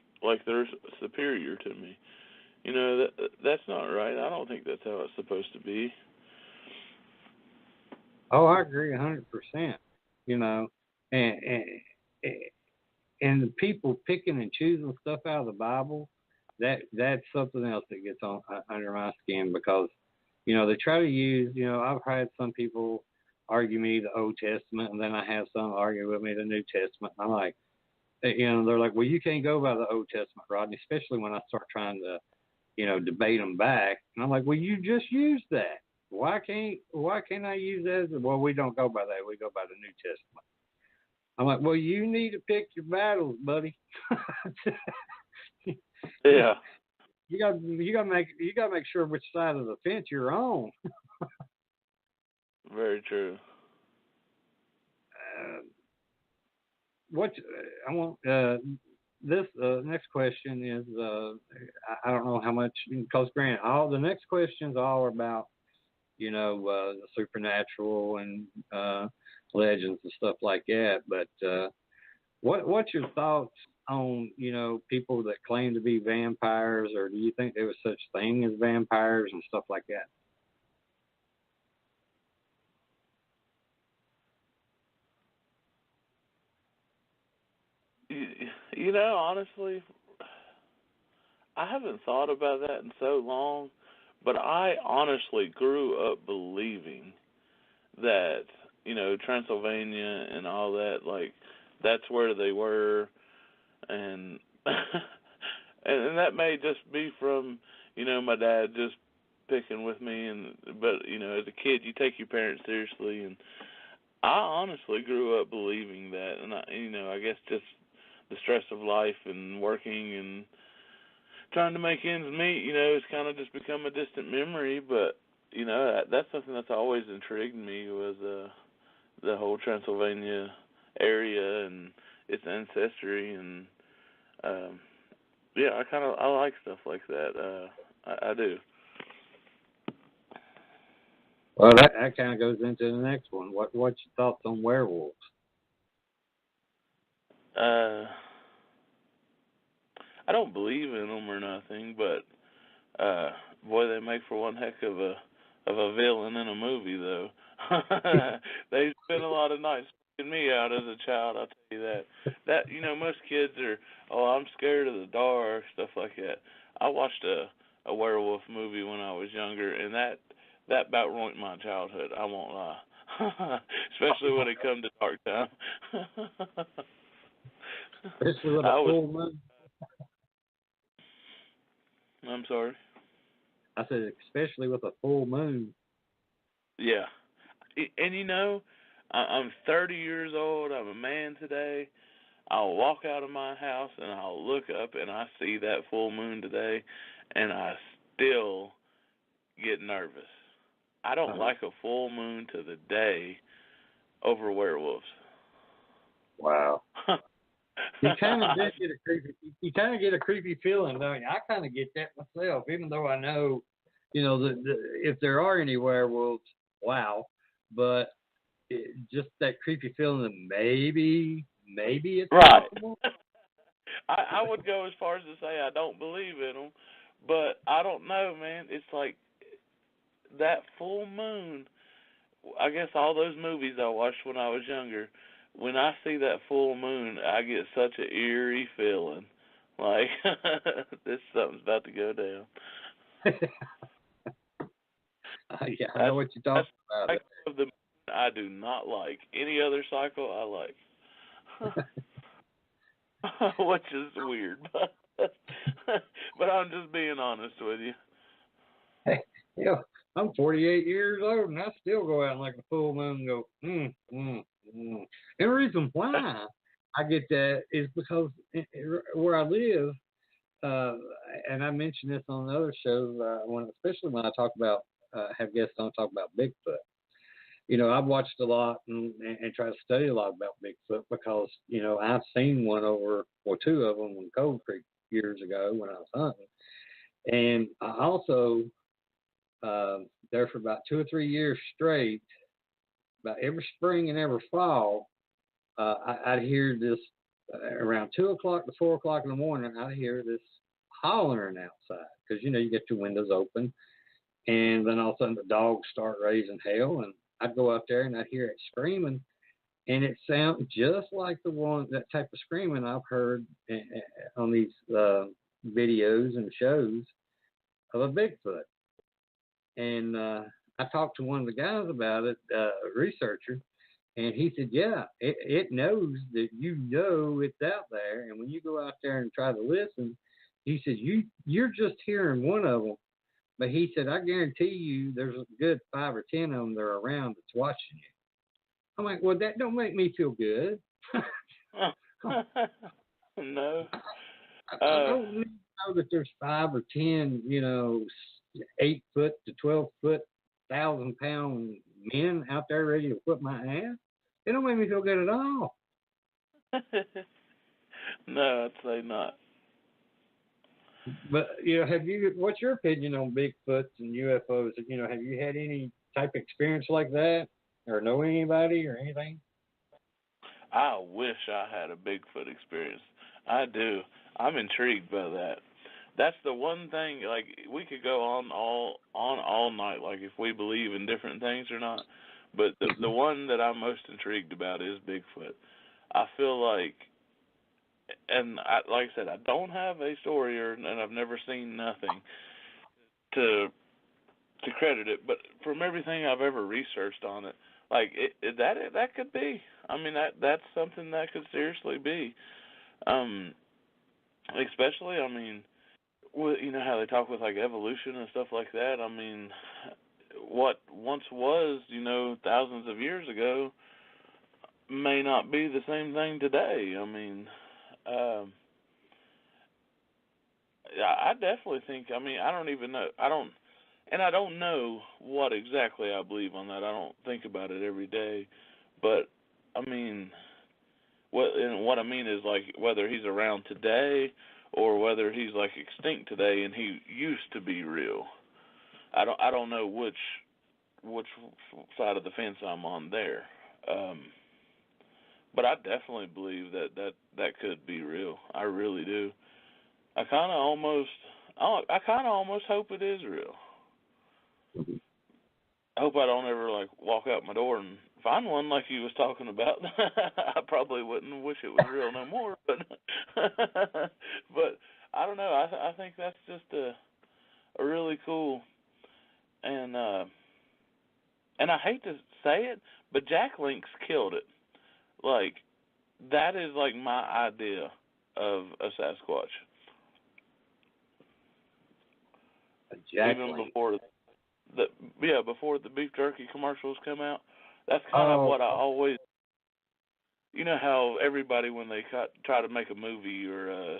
they're superior to me? That's not right. I don't think that's how it's supposed to be. Oh, I agree 100%. And and the people picking and choosing stuff out of the Bible, that's something else that gets on under my skin, because they try to use, I've had some people argue me the Old Testament, and then I have some argue with me the New Testament. I'm like, they're like, well, you can't go by the Old Testament, Rodney, especially when I start trying to, debate them back. And I'm like, well, you just used that. Why can't I use that? Well, we don't go by that. We go by the New Testament. I'm like, well, you need to pick your battles, buddy. Yeah. You got to make sure which side of the fence you're on. Very true. This next question is I don't know how much, because granted, all the next questions all about the supernatural and legends and stuff like that. But what's your thoughts on people that claim to be vampires, or do you think there was such thing as vampires and stuff like that? Honestly, I haven't thought about that in so long, but I honestly grew up believing that, Transylvania and all that, like, that's where they were, and and that may just be from, my dad just picking with me, but as a kid, you take your parents seriously, and I honestly grew up believing that, and I guess just the stress of life and working and trying to make ends meet, it's kind of just become a distant memory. But that's something that's always intrigued me, was the whole Transylvania area and its ancestry, and I like stuff like that. I do. Well, that kind of goes into the next one. What's your thoughts on werewolves? I don't believe in them or nothing, but boy, they make for one heck of a villain in a movie, though. They spent a lot of nights freaking me out as a child. I'll tell you that. Most kids are, I'm scared of the dark, stuff like that. I watched a werewolf movie when I was younger, and that about ruined my childhood. I won't lie, especially when it come to dark time. Especially with a full moon. I'm sorry? I said, especially with a full moon. Yeah. And I'm 30 years old. I'm a man today. I'll walk out of my house and I'll look up and I see that full moon today, and I still get nervous. I don't like a full moon to the day over werewolves. Wow. You kind of get a creepy. You kind of get a creepy feeling, don't you? I kind of get that myself, even though I know, if there are any werewolves, wow. But just that creepy feeling that maybe it's right. possible. I would go as far as to say I don't believe in them, but I don't know, man. It's like that full moon. I guess all those movies I watched when I was younger, when I see that full moon, I get such an eerie feeling, like something's about to go down. Yeah, I know what you're talking about. Of the moon I do not like. Any other cycle I like, which is weird, but I'm just being honest with you. Hey, I'm 48 years old, and I still go out like a full moon and go, And the reason why I get that is because where I live, and I mentioned this on another show, especially when I talk about, have guests on talk about Bigfoot. I've watched a lot and try to study a lot about Bigfoot because, I've seen one two of them in Cold Creek years ago when I was hunting. And I also, there for about 2 or 3 years straight, about every spring and every fall, I'd hear this around 2 o'clock to 4 o'clock in the morning. I'd hear this hollering outside because you get your windows open, and then all of a sudden the dogs start raising hell, and I'd go out there and I'd hear it screaming, and it sounds just like that type of screaming I've heard on these videos and shows of a Bigfoot. And I talked to one of the guys about it, a researcher, and he said, yeah, it knows that it's out there, and when you go out there and try to listen, he said, you're just hearing one of them, but he said, I guarantee you there's a good 5 or 10 of them that are around that's watching you. I'm like, well, that don't make me feel good. No. I don't know that there's 5 or 10, 8 foot to 12 foot, 1,000-pound men out there ready to whip my ass. It don't make me feel good at all. No, I'd say not. But what's your opinion on Bigfoots and UFOs? Have you had any type of experience like that, or know anybody or anything? I wish I had a Bigfoot experience. I do. I'm intrigued by that. That's the one thing. Like, we could go on all night, like if we believe in different things or not. But the one that I'm most intrigued about is Bigfoot. I feel like, and like I said, I don't have a story and I've never seen nothing to credit it. But from everything I've ever researched on it, like that could be. I mean, that's something that could seriously be. Especially, I mean, you know how they talk with like evolution and stuff like that. I mean, what once was, thousands of years ago, may not be the same thing today. I mean, I definitely think. I mean, I don't even know. I don't know what exactly I believe on that. I don't think about it every day, but I mean, what I mean is like whether he's around today or whether he's like extinct today and he used to be real. I don't know which side of the fence I'm on there. But I definitely believe that could be real. I really do. I kind of almost hope it is real. I hope I don't ever like walk out my door and find one like you was talking about. I probably wouldn't wish it was real no more, but I don't know. I think that's just a really cool, and I hate to say it, but Jack Link's killed it. Like, that is like my idea of a Sasquatch. Even before the beef jerky commercials come out, that's kind of what I always. You know how everybody, when they try to make a movie or a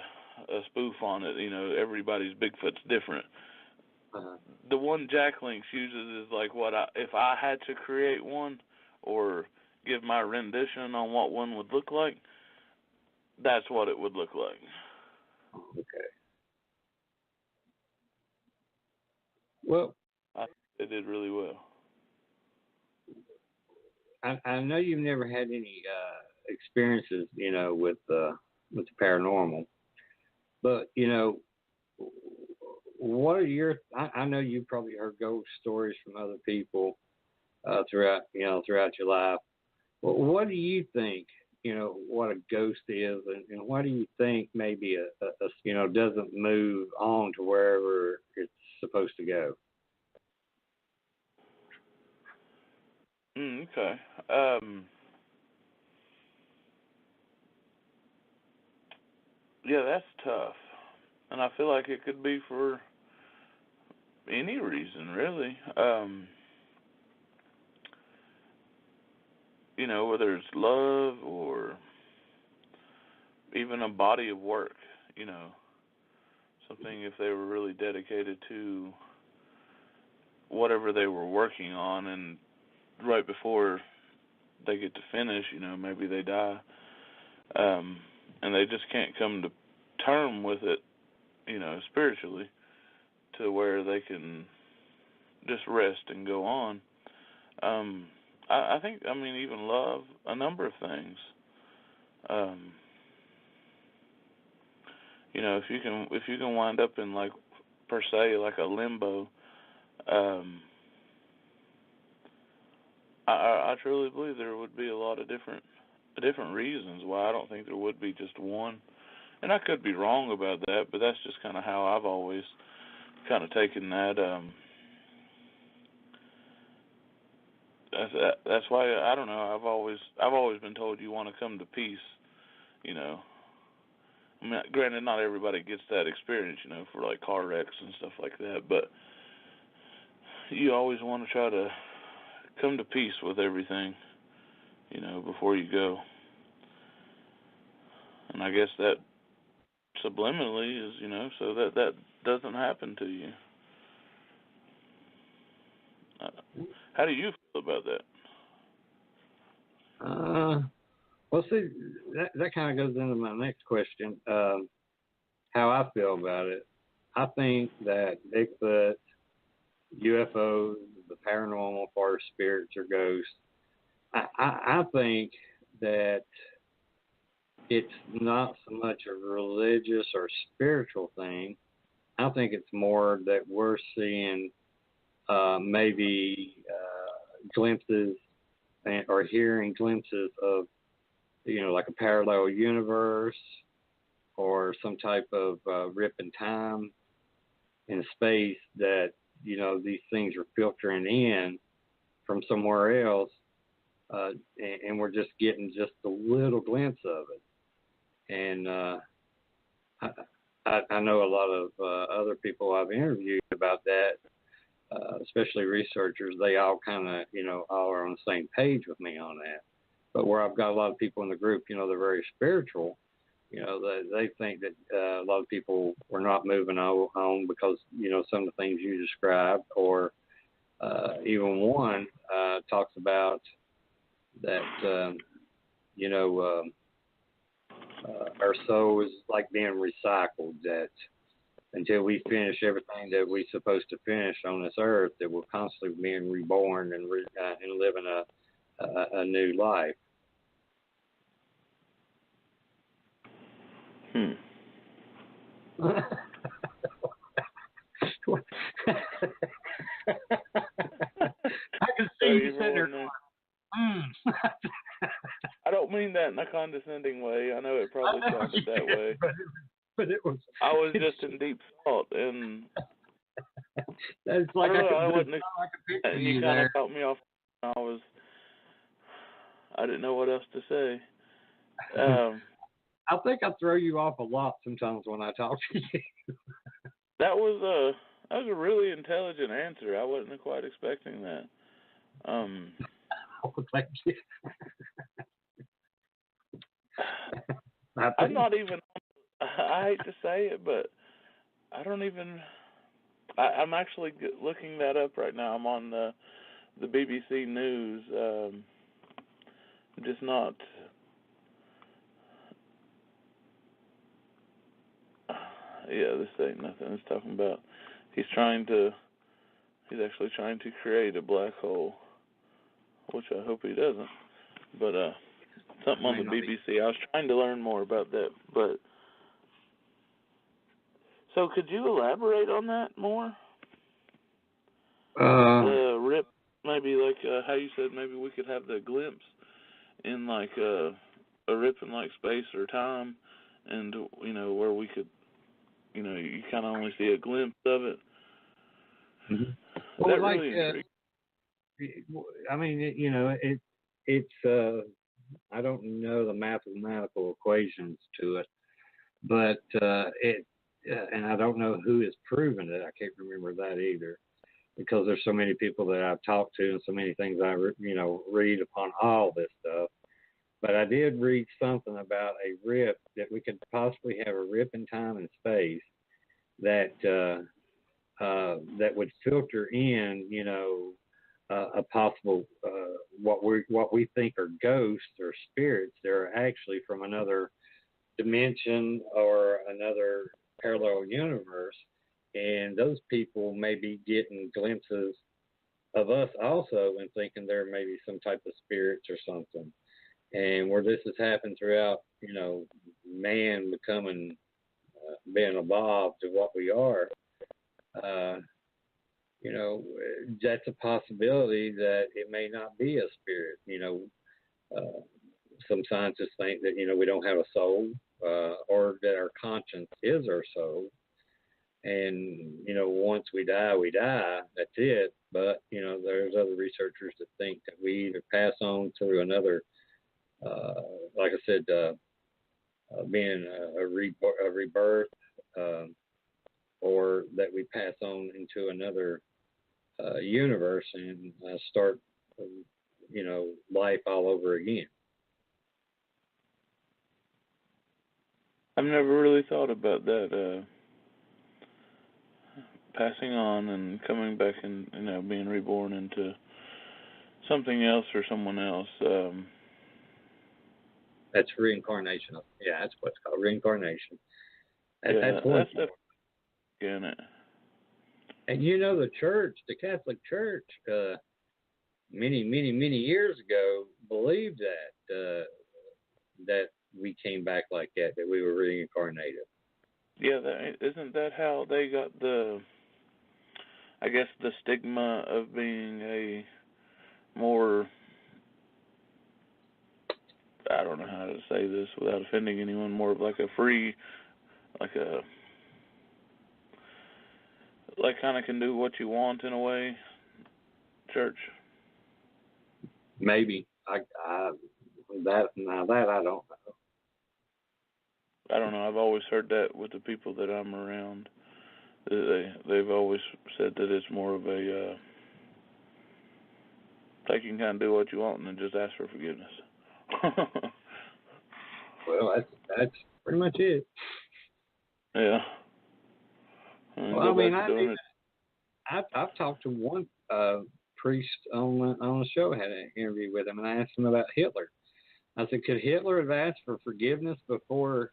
spoof on it, everybody's Bigfoot's different. The one Jack Link's uses is like if I had to create one or give my rendition on what one would look like, that's what it would look like. Okay. Well, I think they did really well. I know you've never had any experiences, with the paranormal, but what are I know you've probably heard ghost stories from other people throughout your life. Well, what do you think? What a ghost is, and why do you think maybe a doesn't move on to wherever it's supposed to go? Okay. Yeah, that's tough. And I feel like it could be for any reason, really. Whether it's love or even a body of work, something if they were really dedicated to whatever they were working on and right before they get to finish, maybe they die, and they just can't come to term with it, spiritually, to where they can just rest and go on. I think, even love, a number of things. If you can wind up in like per se like a limbo, I truly believe there would be a lot of different different reasons why I don't think there would be just one. And I could be wrong about that, but that's just kind of how I've always kind of taken that. That's why I don't know. I've always been told you want to come to peace. You know, I mean, granted, not everybody gets that experience. You know, for like car wrecks and stuff like that, but you always want to try to come to peace with everything. You know, before you go. And I guess that subliminally is, you know, so that doesn't happen to you. How do you feel about that? Well, see, that kind of goes into my next question. How I feel about it. I think that Bigfoot, UFOs, the paranormal, far spirits or ghosts, I think that it's not so much a religious or spiritual thing. I think it's more that we're seeing maybe glimpses or hearing glimpses of, you know, like a parallel universe or some type of rip in time in space that, you know, these things are filtering in from somewhere else, and we're just getting just a little glimpse of it. And I know a lot of other people I've interviewed about that, especially researchers. They all kind of, you know, all are on the same page with me on that. But where I've got a lot of people in the group, you know, they're very spiritual. You know, they think that a lot of people were not moving on because, you know, some of the things you described, or even one talks about that, you know, our soul is like being recycled, that until we finish everything that we're supposed to finish on this earth, that we're constantly being reborn and living a new life. I can see you sitting there going, I don't mean that in a condescending way. I know it probably sounded that way. But it was. I was just in deep thought, and that's like I wasn't like a picture and you kind of caught me off. I didn't know what else to say. I think I throw you off a lot sometimes when I talk to you. That was a really intelligent answer. I wasn't quite expecting that. Oh, thank you. I'm not even. I hate to say it, but I don't even. I'm actually looking that up right now. I'm on the BBC News. Just not. Yeah, this ain't nothing. It's talking about he's actually trying to create a black hole, which I hope he doesn't. But something on the BBC. I was trying to learn more about that, but so could you elaborate on that more? The rip, maybe like how you said, maybe we could have the glimpse in like a rip in like space or time, and you know where we could. You know, you kind of only see a glimpse of it. Mm-hmm. Well, that like, really I mean, you know, it's I don't know the mathematical equations to it, but and I don't know who has proven it. I can't remember that either, because there's so many people that I've talked to and so many things I, you know, read upon all this stuff. But I did read something about a rip, that we could possibly have a rip in time and space that that would filter in, you know, a possible what we think are ghosts or spirits. They're actually from another dimension or another parallel universe, and those people may be getting glimpses of us also and thinking they're maybe some type of spirits or something. And where this has happened throughout, you know, man becoming, being evolved to what we are, you know, that's a possibility that it may not be a spirit. You know, some scientists think that, we don't have a soul, or that our conscience is our soul. And, once we die, that's it. But, there's other researchers that think that we either pass on through another, like I said, being a rebirth, or that we pass on into another universe and start, life all over again. I've never really thought about that, passing on and coming back and, being reborn into something else or someone else. That's reincarnation. Yeah, that's what's called reincarnation. At yeah, that point, that's in it. and the church, the Catholic Church, many years ago, believed that we came back like that we were reincarnated. Yeah, isn't that how they got the stigma of being a more, I don't know how to say this without offending anyone, more of like a free, like kind of can do what you want in a way, church? Maybe. I don't know. I don't know. I've always heard that with the people that I'm around. They've always said that it's more of a you can kind of do what you want and then just ask for forgiveness. Well, that's pretty much it. Yeah. Well, I've talked to one priest on the show. I had an interview with him, and I asked him about Hitler. I said, could Hitler have asked for forgiveness before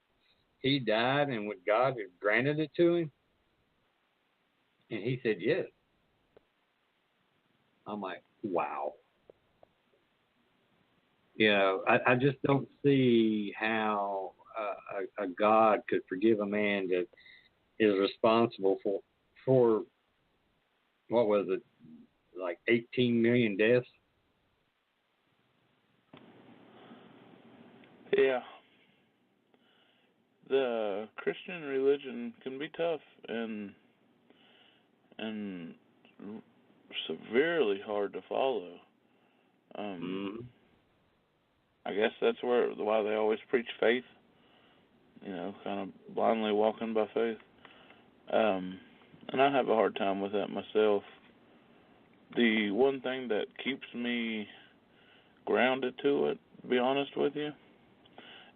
he died, and would God have granted it to him? And he said yes. I'm like, wow. I just don't see how a God could forgive a man that is responsible for what was it, like 18 million deaths? Yeah. The Christian religion can be tough and severely hard to follow. I guess that's why they always preach faith, kind of blindly walking by faith. And I have a hard time with that myself. The one thing that keeps me grounded to it, to be honest with you,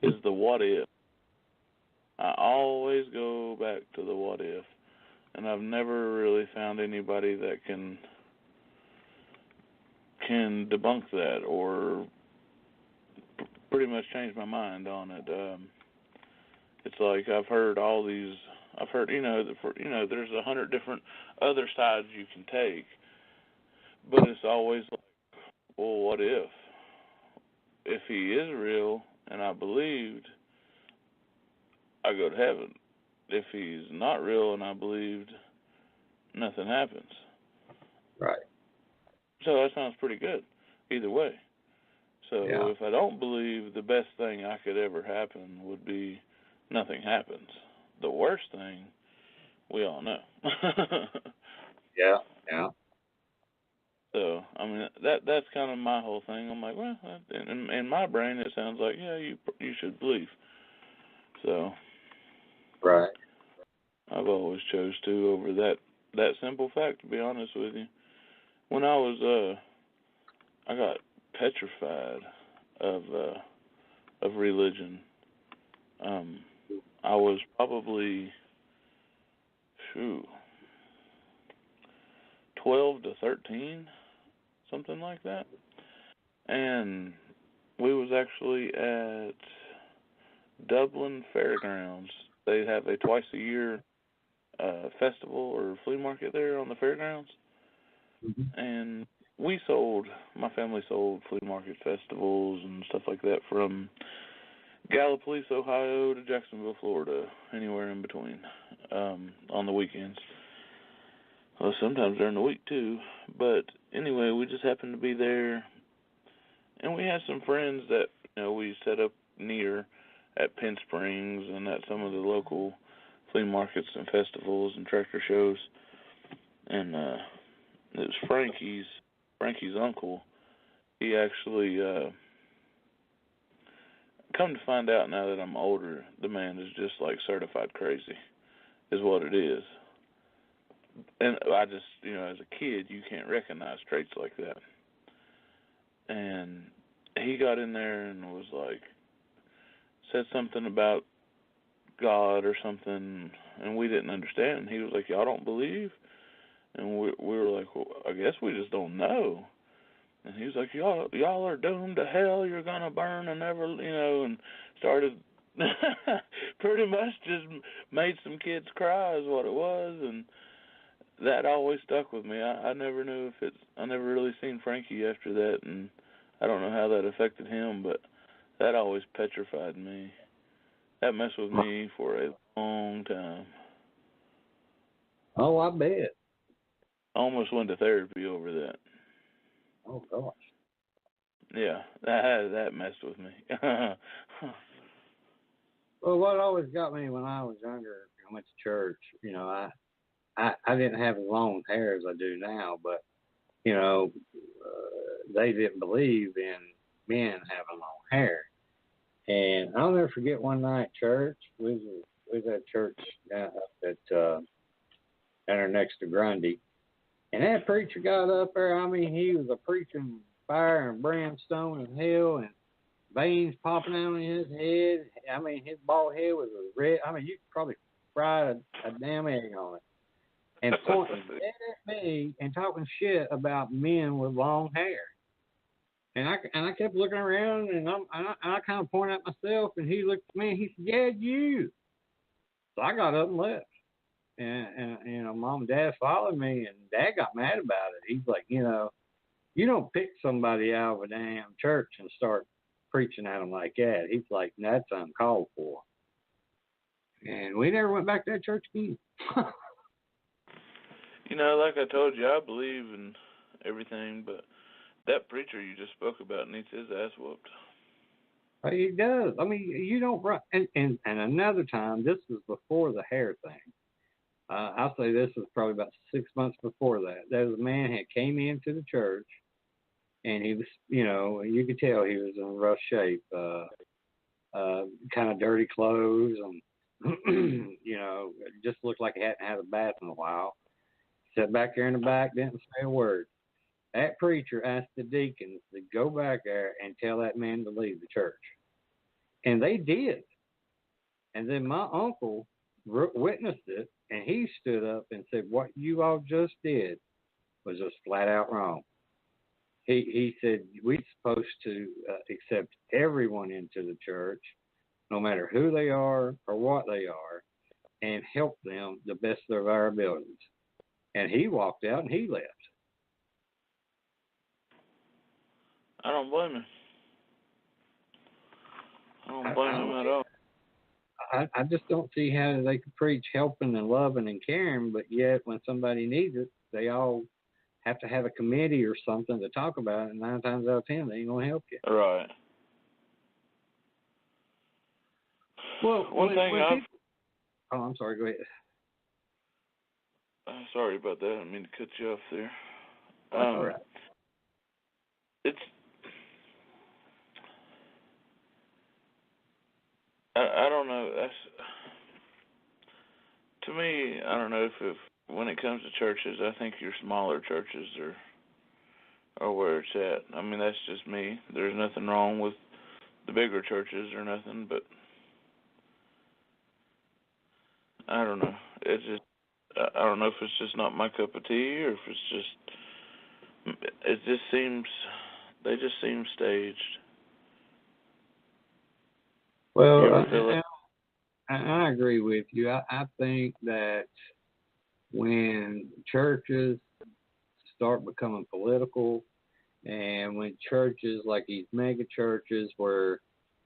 is the what if. I always go back to the what if. And I've never really found anybody that can debunk that or pretty much change my mind on it. It's like I've heard, there's 100 different other sides you can take, but it's always like, well, what if? If he is real and I believed, I go to heaven. If he's not real and I believed, nothing happens. Right. So that sounds pretty good either way. So if I don't believe, the best thing I could ever happen would be nothing happens. The worst thing, we all know. Yeah. So, I mean, that's kind of my whole thing. I'm like, well, in my brain, it sounds like, yeah, you should believe. So, right. I've always chose to over that simple fact, to be honest with you. When I was, I got petrified of religion. I was probably 12 to 13, something like that. And we was actually at Dublin Fairgrounds. They have a twice a year festival or flea market there on the fairgrounds. Mm-hmm. And my family sold flea market festivals and stuff like that from Gallipolis, Ohio to Jacksonville, Florida, anywhere in between, on the weekends. Well, sometimes during the week too. But anyway, we just happened to be there, and we had some friends that we set up near at Penn Springs and at some of the local flea markets and festivals and tractor shows. And it was Frankie's uncle. He actually, come to find out now that I'm older, the man is just like certified crazy, is what it is. And I just, as a kid, you can't recognize traits like that. And he got in there and was like, said something about God or something, and we didn't understand. And he was like, y'all don't believe? And we were like, well, I guess we just don't know. And he was like, y'all are doomed to hell. You're going to burn and never, and started pretty much just made some kids cry is what it was. And that always stuck with me. I never knew I never really seen Frankie after that. And I don't know how that affected him, but that always petrified me. That messed with me for a long time. Oh, I bet. I almost went to therapy over that. Oh, gosh. Yeah, that messed with me. Well, what always got me when I was younger, I went to church, I didn't have as long hair as I do now, but, they didn't believe in men having long hair. And I'll never forget one night at church. We was at church down there next to Grundy. And that preacher got up there. I mean, he was a preaching fire and brimstone and hell and veins popping out of his head. I mean, his bald head was red. I mean, you could probably fry a damn egg on it. And pointing dead at me and talking shit about men with long hair. And I kept looking around, and I kind of pointed at myself, and he looked at me, and he said, "Yeah, you." So I got up and left. And Mom and Dad followed me, and Dad got mad about it. He's like, you don't pick somebody out of a damn church and start preaching at them like that. He's like, that's uncalled for. And we never went back to that church again. Like I told you, I believe in everything, but that preacher you just spoke about needs his ass whooped. He does. I mean, you don't run. And another time, this was before the hair thing. I'll say this was probably about 6 months before that. There was a man had came into the church, and he was, you could tell he was in rough shape, kind of dirty clothes, and just looked like he hadn't had a bath in a while. Sat back there in the back, didn't say a word. That preacher asked the deacons to go back there and tell that man to leave the church. And they did. And then my uncle witnessed it, and he stood up and said, what you all just did was just flat out wrong. He said, we're supposed to accept everyone into the church, no matter who they are or what they are, and help them the best of our abilities. And he walked out and he left. I don't blame him. I don't blame him at all. I just don't see how they could preach helping and loving and caring, but yet when somebody needs it, they all have to have a committee or something to talk about it, and 9 times out of 10, they ain't going to help you. Right. Well, I'm sorry, go ahead. Sorry about that. I didn't mean to cut you off there. That's all right. I don't know. To me, I don't know if when it comes to churches, I think your smaller churches are where it's at. I mean, that's just me. There's nothing wrong with the bigger churches or nothing, but I don't know. It's just, I don't know if it's just not my cup of tea or if they just seem staged. Well, I agree with you. I think that when churches start becoming political, and when churches like these mega churches where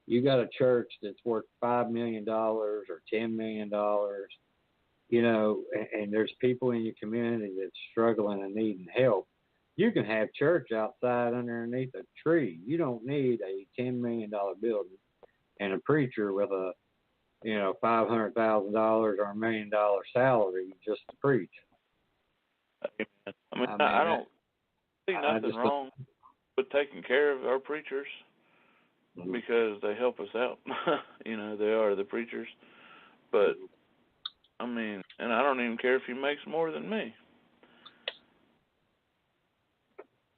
you got a church that's worth $5 million or $10 million, and there's people in your community that's struggling and needing help, you can have church outside underneath a tree. You don't need a $10 million building and a preacher with a, $500,000 or $1 million salary just to preach. I don't see nothing wrong with taking care of our preachers because they help us out. They are the preachers. But, and I don't even care if he makes more than me.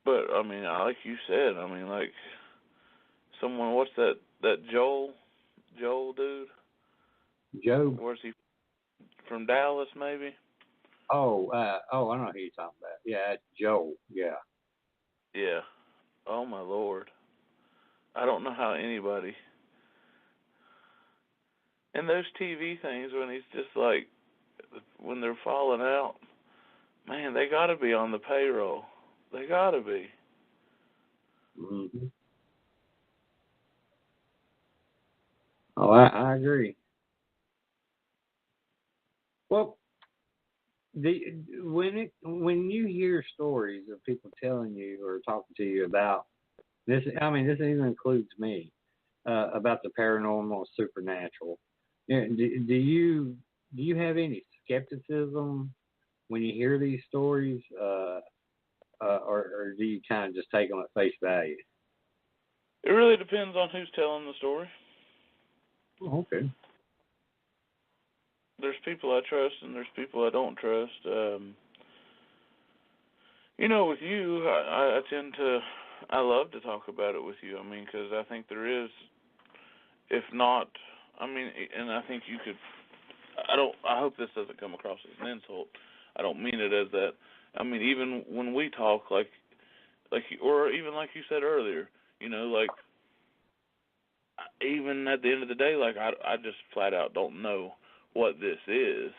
But, like you said, like someone, what's that Joel dude? Joe? Where's he from? Dallas, maybe? Oh, I know who you're talking about. Yeah, it's Joe. Yeah. Yeah. Oh, my Lord. I don't know how anybody. And those TV things when he's just like, when they're falling out, man, they got to be on the payroll. They got to be. Mm-hmm. Oh, I agree. Well, when you hear stories of people telling you or talking to you about this, this even includes me, about the paranormal, supernatural. Do you have any skepticism when you hear these stories, or do you kind of just take them at face value? It really depends on who's telling the story. Oh, okay. There's people I trust and there's people I don't trust. With you, I love to talk about it with you. Because I think there is, if not, and I think you could, I hope this doesn't come across as an insult. I don't mean it as that. Even when we talk, or even like you said earlier, even at the end of the day, I just flat out don't know what this is.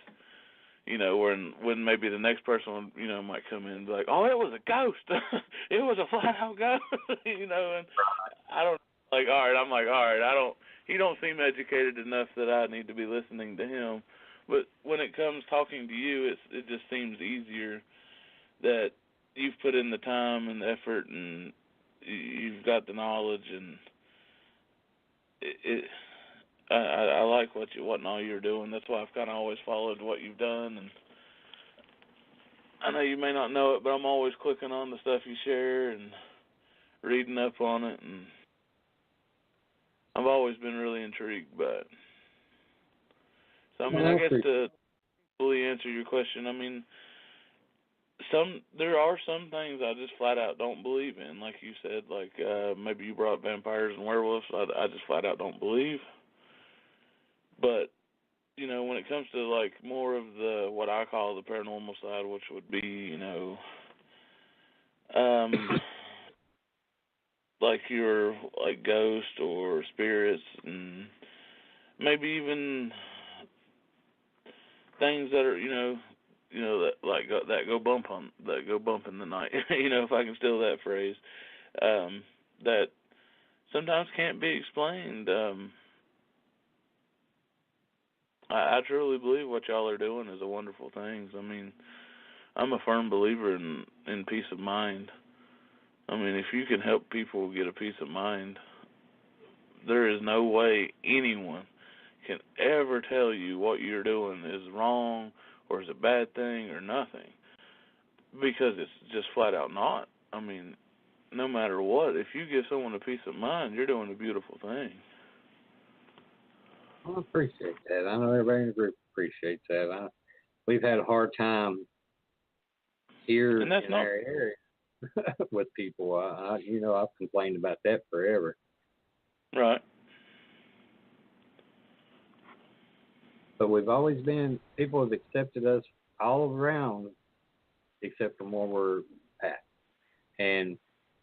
When maybe the next person, might come in and be like, oh, it was a ghost. It was a flat out ghost, and I don't, all right, he don't seem educated enough that I need to be listening to him. But when it comes talking to you, it just seems easier that you've put in the time and the effort and you've got the knowledge, and I like what and all you're doing. That's why I've kind of always followed what you've done. And I know you may not know it, but I'm always clicking on the stuff you share and reading up on it, and I've always been really intrigued by it. So I guess to fully answer your question, there are some things I just flat out don't believe in. Like you said, maybe you brought vampires and werewolves. I just flat out don't believe. But when it comes to more of the what I call the paranormal side, which would be your ghosts or spirits, and maybe even things that are that go bump in the night. If I can steal that phrase, that sometimes can't be explained. I truly believe what y'all are doing is a wonderful thing. I'm a firm believer in peace of mind. If you can help people get a peace of mind, there is no way anyone can ever tell you what you're doing is wrong or is a bad thing or nothing, because it's just flat out not. No matter what, if you give someone a peace of mind, you're doing a beautiful thing. I appreciate that. I know everybody in the group appreciates that. We've had a hard time here in our area with people. I've complained about that forever. Right. But we've always been, people have accepted us all around except from where we're at. And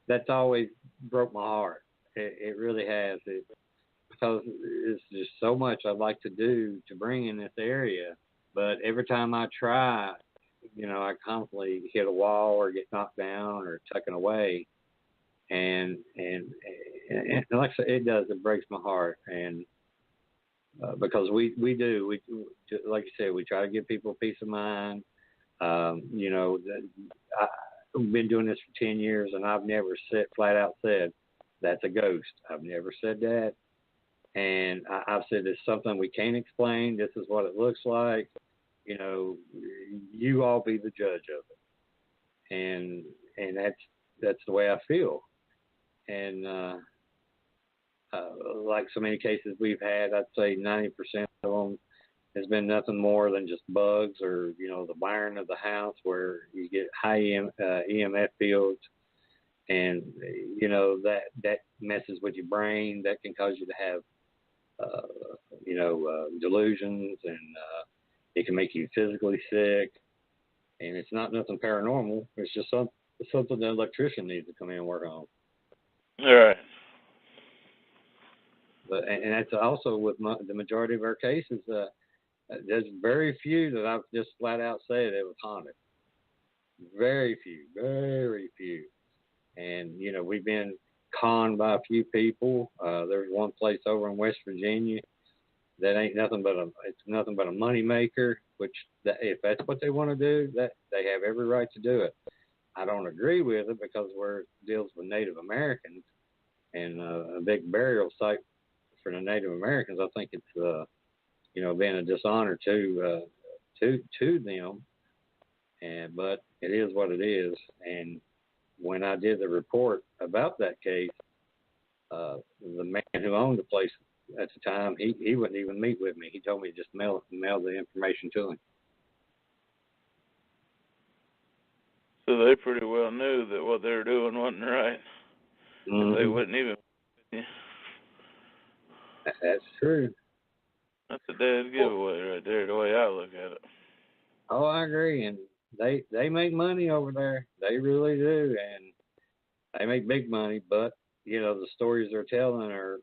that's always broke my heart. It really has. Because it's just so much I'd like to do to bring in this area. But every time I try, I constantly hit a wall or get knocked down or taken away. And like I said, it breaks my heart. And because we do, like you said, we try to give people peace of mind. been doing this for 10 years, and I've never flat out said that's a ghost. I've never said that. And I've said it's something we can't explain. This is what it looks like. You know, you all be the judge of it. And that's the way I feel. And like so many cases we've had, I'd say 90% of them has been nothing more than just bugs or, you know, the wiring of the house where you get high EMF fields. And, you know, that messes with your brain. That can cause you to have, delusions, and it can make you physically sick. And it's not nothing paranormal. It's just something the electrician needs to come in and work on. All right. But, and that's also with the majority of our cases. There's very few that I've just flat out said it was haunted. Very few. And, you know, we've been conned by a few people. There's one place over in West Virginia that ain't nothing but a money maker, which if that's what they want to do, that they have every right to do it. I don't agree with it because it deals with Native Americans and a big burial site for the Native Americans. I think it's been a dishonor to them. But it is what it is. And when I did the report about that case, the man who owned the place at the time, he wouldn't even meet with me. He told me to just mail the information to him. So they pretty well knew that what they were doing wasn't right. Mm-hmm. They wouldn't even. Yeah. That's true. That's a dead giveaway right there, the way I look at it. Oh, I agree. And they make money over there. They really do. And they make big money. But, you know, the stories they're telling are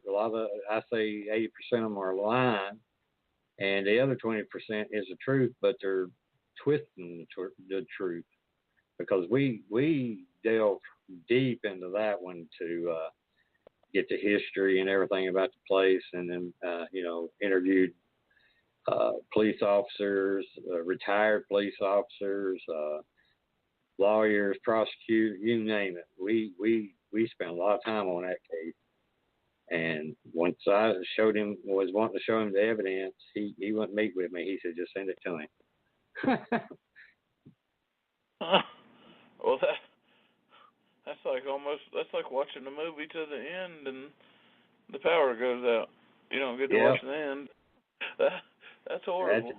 I say 80% of them are lying. And the other 20% is the truth, but they're twisting the truth. Because we delved deep into that one to get the history and everything about the place, and then interviewed police officers, retired police officers, lawyers, prosecutors, you name it. We spent a lot of time on that case. And once I was wanting to show him the evidence, he wouldn't meet with me. He said, just send it to him. Well, that's like watching a movie to the end and the power goes out. You don't get to watch the end. That's horrible.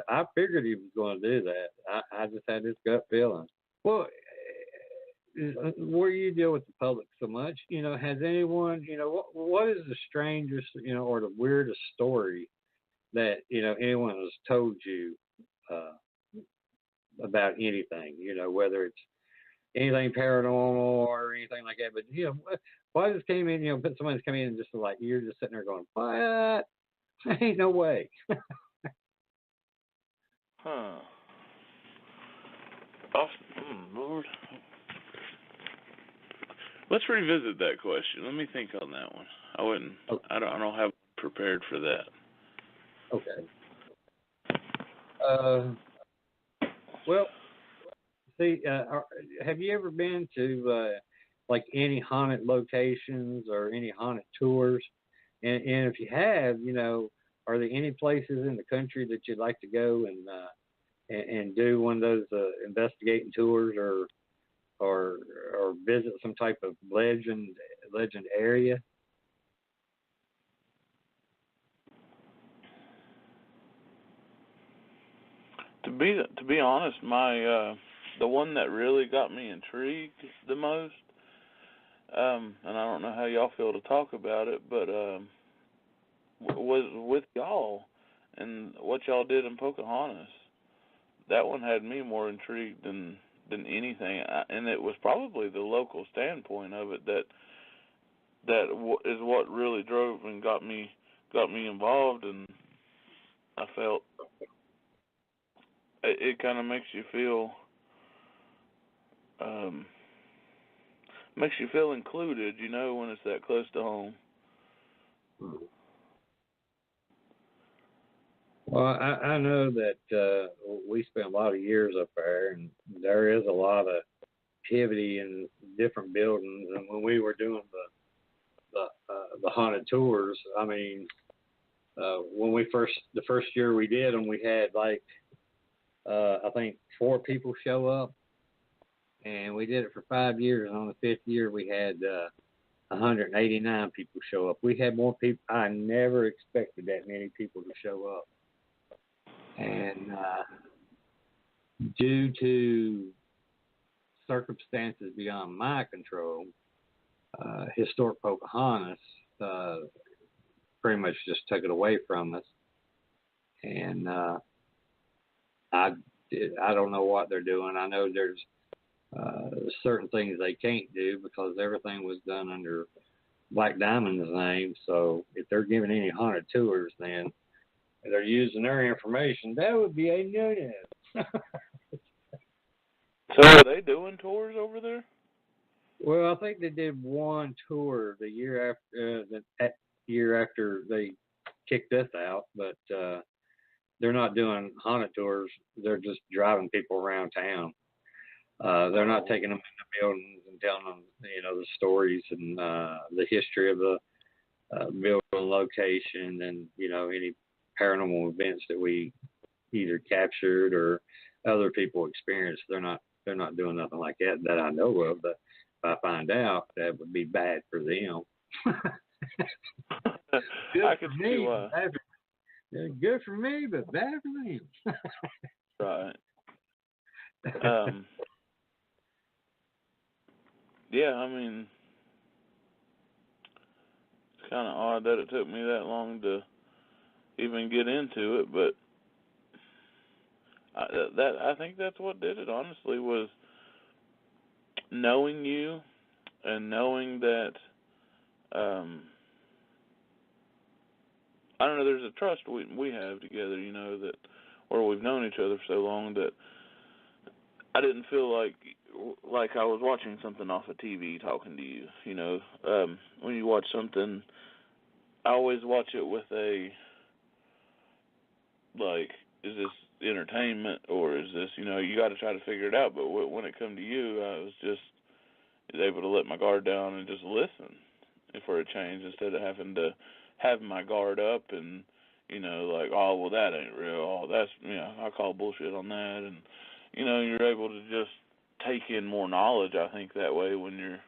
I figured he was going to do that. I just had this gut feeling. Well, where you deal with the public so much, you know, has anyone, you know, what is the strangest, you know, or the weirdest story that, you know, anyone has told you about anything, you know, whether it's anything paranormal or anything like that? But, you know, why just came in, you know, somebody's coming in and just like, you're just sitting there going, what? Ain't no way. Huh. Lord. Let's revisit that question. Let me think on that one. I don't have prepared for that. Okay. Well, see, have you ever been to like any haunted locations or any haunted tours? And if you have, you know, are there any places in the country that you'd like to go and do one of those investigating tours or visit some type of legend area? To be honest, my the one that really got me intrigued the most, and I don't know how y'all feel to talk about it, but was with y'all and what y'all did in Pocahontas. That one had me more intrigued than anything, and it was probably the local standpoint of it that is what really drove and got me involved, and I felt it kind of makes you feel included, you know, when it's that close to home. Well, I know that we spent a lot of years up there, and there is a lot of activity in different buildings. And when we were doing the haunted tours, I mean, when the first year we did them, we had like I think 4 people show up, and we did it for 5 years. And on the 5th year, we had 189 people show up. We had more people. I never expected that many people to show up. And due to circumstances beyond my control, Historic Pocahontas pretty much just took it away from us. And I don't know what they're doing. I know there's certain things they can't do because everything was done under Black Diamond's name. So if they're giving any haunted tours, then they're using their information. That would be a no-no. So are they doing tours over there? Well, I think they did one tour the year after they kicked us out, but they're not doing haunted tours. They're just driving people around town. They're not taking them into buildings and telling them, the stories and the history of the building location and, any paranormal events that we either captured or other people experienced. They're not doing nothing like that I know of. But if I find out, that would be bad for them. I can see why. Good for me, but bad for them. Right. Yeah, I mean, it's kind of odd that it took me that long to even get into it, but I think that's what did it, honestly, was knowing you and knowing that, I don't know, there's a trust we have together, that, or we've known each other for so long that I didn't feel like I was watching something off of TV talking to you, when you watch something, I always watch it with a, like, is this entertainment or is this, you got to try to figure it out. But when it come to you, I was just able to let my guard down and just listen for a change instead of having to have my guard up and, like, oh, well, that ain't real. Oh, that's, I call bullshit on that. And, you're able to just take in more knowledge, I think, that way when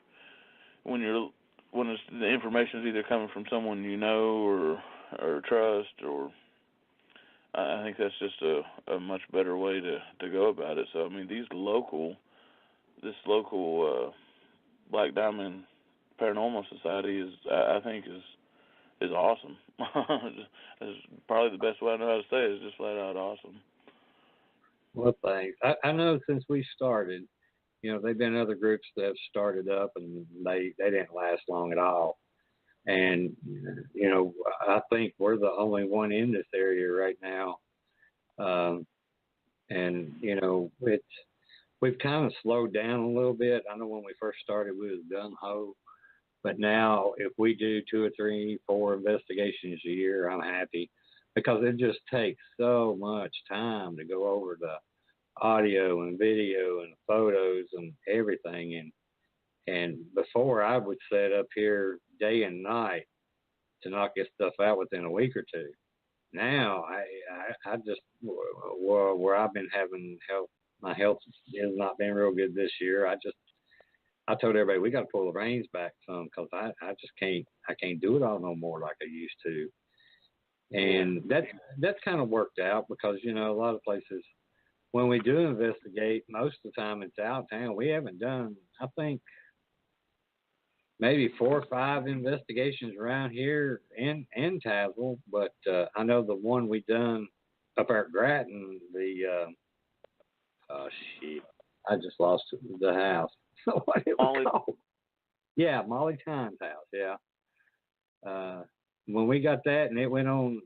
it's, the information is either coming from someone you know or trust, or I think that's just a much better way to go about it. So I mean, this local Black Diamond Paranormal Society I think is awesome. It's probably the best way I know how to say it, is just flat out awesome. Well, thanks. I know since we started, there've been other groups that have started up and they didn't last long at all. And, I think we're the only one in this area right now. And, we've kind of slowed down a little bit. I know when we first started, we was gung-ho. But now if we do 2 or 3, 4 investigations a year, I'm happy, because it just takes so much time to go over the audio and video and photos and everything. And before, I would sit up here day and night to knock this stuff out within a week or two. Now I just, where I've been having my health has not been real good this year. I told everybody we got to pull the reins back some, because I just can't do it all no more like I used to. And that's kind of worked out, because a lot of places, when we do investigate, most of the time it's out of town. We haven't done, I think, maybe 4 or 5 investigations around here in Tazewell, but I know the one we done up there at Grattan, I just lost the house. What it was called? Yeah, Molly Time's house. Yeah. When we got that and it went on,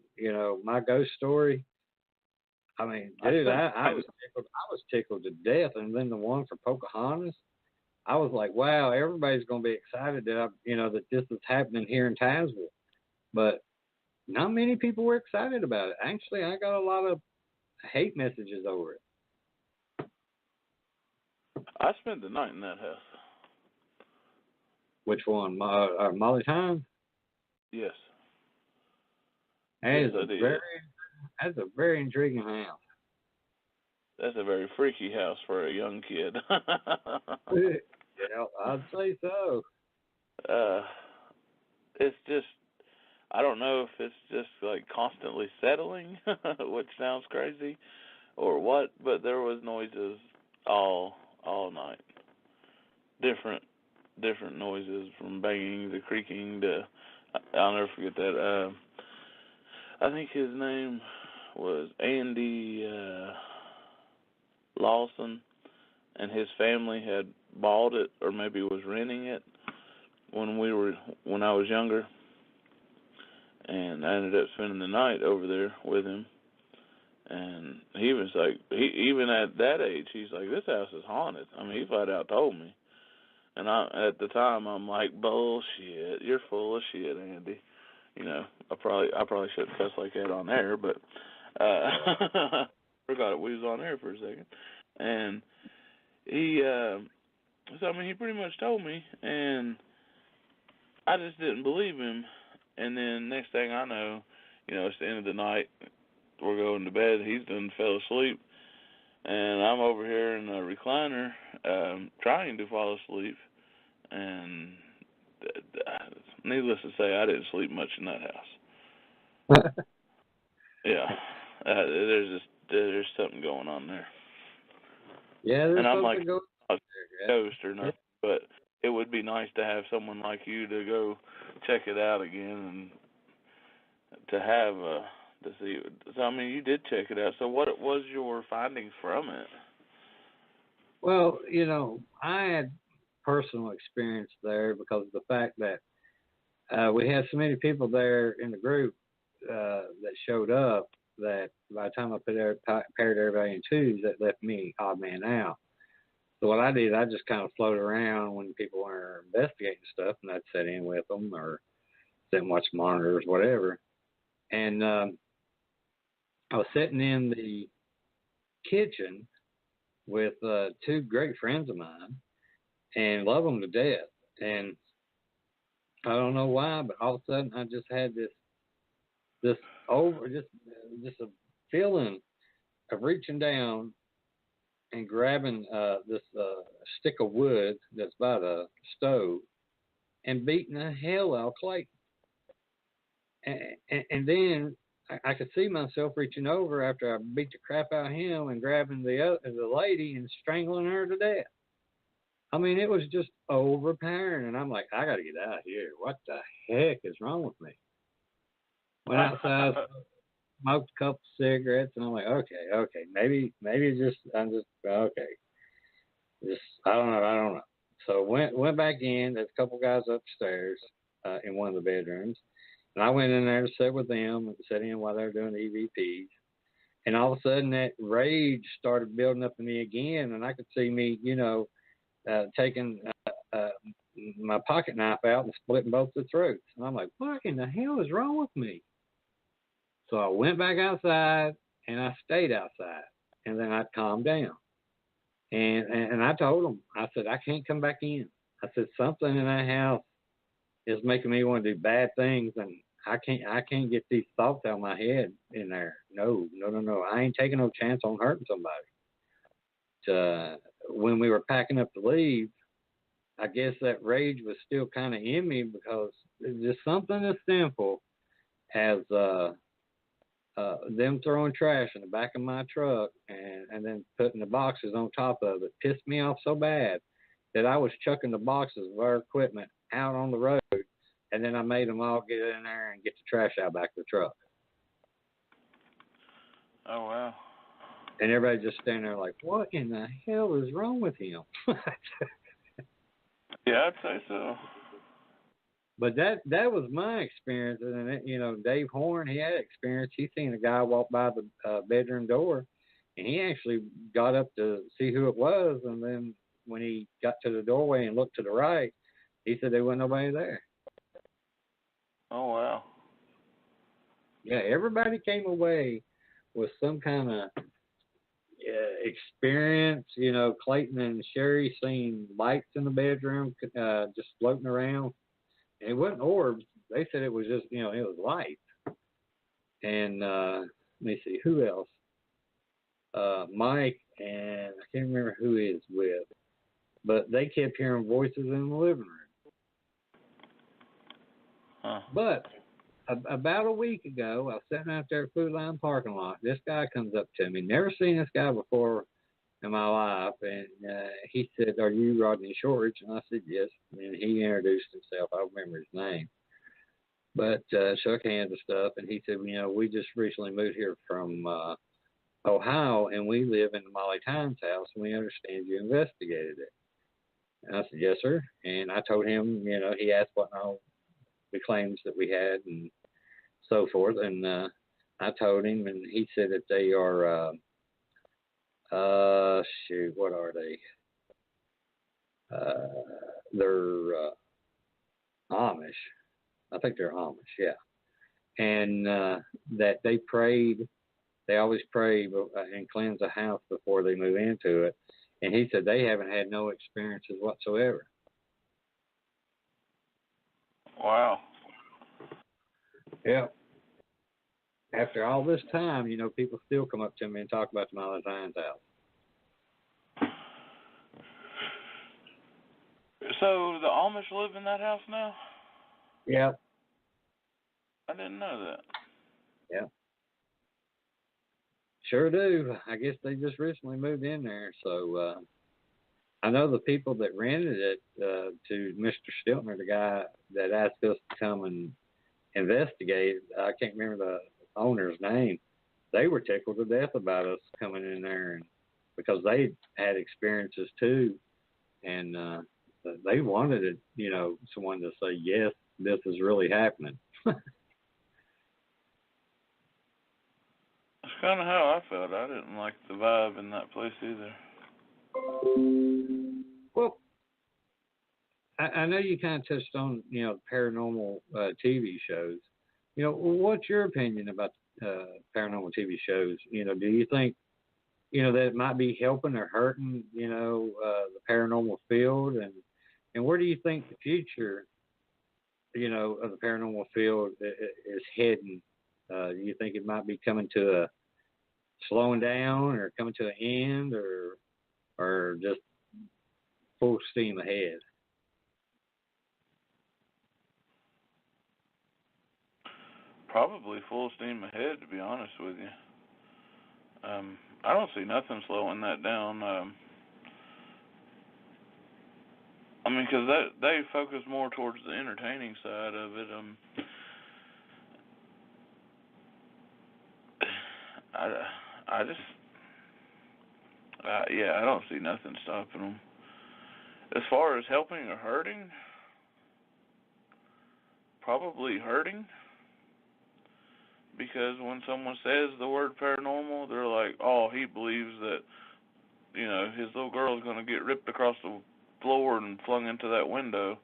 my ghost story, I mean, dude, I was tickled to death. And then the one for Pocahontas, I was like, wow, everybody's going to be excited that that this is happening here in Tazewell. But not many people were excited about it. Actually, I got a lot of hate messages over it. I spent the night in that house. Which one? Molly's Home? Yes. That's a very intriguing house. That's a very freaky house for a young kid. Yeah, I'd say so. It's just, I don't know if it's just like constantly settling, which sounds crazy, or what, but there was noises all night. Different noises, from banging to creaking to, I'll never forget that. I think his name was Andy Lawson, and his family had bought it, or maybe was renting it when I was younger, and I ended up spending the night over there with him. And he was like, even at that age, he's like, this house is haunted. I mean, he flat out told me. And at the time, I'm like, bullshit. You're full of shit, Andy. You know, I probably shouldn't cuss like that on air, but forgot we was on air for a second. And he, so I mean, he pretty much told me, and I just didn't believe him. And then next thing I know, you know, it's the end of the night. We're going to bed. He's done fell asleep, and I'm over here in a recliner, trying to fall asleep. And needless to say, I didn't sleep much in that house. Yeah, there's something going on there. Yeah, there's and I'm something like, going on there. Ghost or nothing, but it would be nice to have someone like you to go check it out again, and to have to see. So I mean, you did check it out. So what was your findings from it? Well, you know, I had personal experience there because of the fact that we had so many people there in the group that showed up that by the time I paired everybody in twos, that left me odd man out. So what I did, I just kind of floated around when people were investigating stuff, and I'd sit in with them or sit and watch monitors, whatever. And I was sitting in the kitchen with two great friends of mine and love them to death. And I don't know why, but all of a sudden I just had this just a feeling of reaching down and grabbing this stick of wood that's by the stove and beating the hell out of Clayton. And then I could see myself reaching over after I beat the crap out of him and grabbing the lady and strangling her to death. I mean, it was just overpowering, and I'm like, I got to get out of here. What the heck is wrong with me? Went outside, smoked a couple cigarettes, and I'm like, okay, maybe I'm just okay. Just I don't know. So went back in. There's a couple guys upstairs in one of the bedrooms, and I went in there to sit with them and sit in while they were doing the EVPs. And all of a sudden, that rage started building up in me again, and I could see me, you know, taking my pocket knife out and splitting both the throats. And I'm like, what in the hell is wrong with me? So I went back outside, and I stayed outside, and then I calmed down. And I told them, I said, I can't come back in. I said, something in that house is making me want to do bad things, and I can't get these thoughts out of my head in there. No. I ain't taking no chance on hurting somebody. When we were packing up to leave, I guess that rage was still kind of in me because it's just something as simple as them throwing trash in the back of my truck and then putting the boxes on top of it pissed me off so bad that I was chucking the boxes of our equipment out on the road, and then I made them all get in there and get the trash out back of the truck. Oh, wow. And everybody just standing there like, what in the hell is wrong with him? Yeah, I'd say so. But that was my experience. And then, you know, Dave Horn, he had experience. He seen a guy walk by the bedroom door, and he actually got up to see who it was. And then when he got to the doorway and looked to the right, he said there wasn't nobody there. Oh, wow. Yeah, everybody came away with some kind of experience. Clayton and Sherry seen lights in the bedroom just floating around. And it wasn't orbs. They said it was just, it was light. And let me see, who else? Mike, and I can't remember who he is with. But they kept hearing voices in the living room. Huh. But about a week ago, I was sitting out there at Food Line parking lot. This guy comes up to me. Never seen this guy before in my life. And he said, "Are you Rodney Shortridge?" And I said, "Yes." And he introduced himself. I don't remember his name. But shook hands and stuff. And he said, "We just recently moved here from Ohio, and we live in the Molly Times house, and we understand you investigated it." And I said, "Yes, sir." And I told him, he asked what all the claims that we had and so forth. And I told him, and he said that they are, what are they? They're Amish. I think they're Amish, yeah. And that they always pray and cleanse a house before they move into it. And he said they haven't had no experiences whatsoever. Wow. Yeah. After all this time, people still come up to me and talk about the Molly Times house. So the Amish live in that house now? Yeah. I didn't know that. Yeah. Sure do. I guess they just recently moved in there. So I know the people that rented it to Mr. Stiltner, the guy that asked us to come and investigate. I can't remember the owner's name. They were tickled to death about us coming in there, and because they had experiences too, and they wanted it, someone to say, yes, this is really happening. That's kind of how I felt. I didn't like the vibe in that place either. Well, I know you kind of touched on, paranormal TV shows. What's your opinion about paranormal TV shows? Do you think, that it might be helping or hurting, the paranormal field? And where do you think the future, of the paranormal field is heading? Do you think it might be coming to a slowing down or coming to an end or just full steam ahead? Probably full steam ahead, to be honest with you. I don't see nothing slowing that down. Because they focus more towards the entertaining side of it. I don't see nothing stopping them. As far as helping or hurting, probably hurting. Because when someone says the word paranormal, they're like, oh, he believes that, his little girl's going to get ripped across the floor and flung into that window.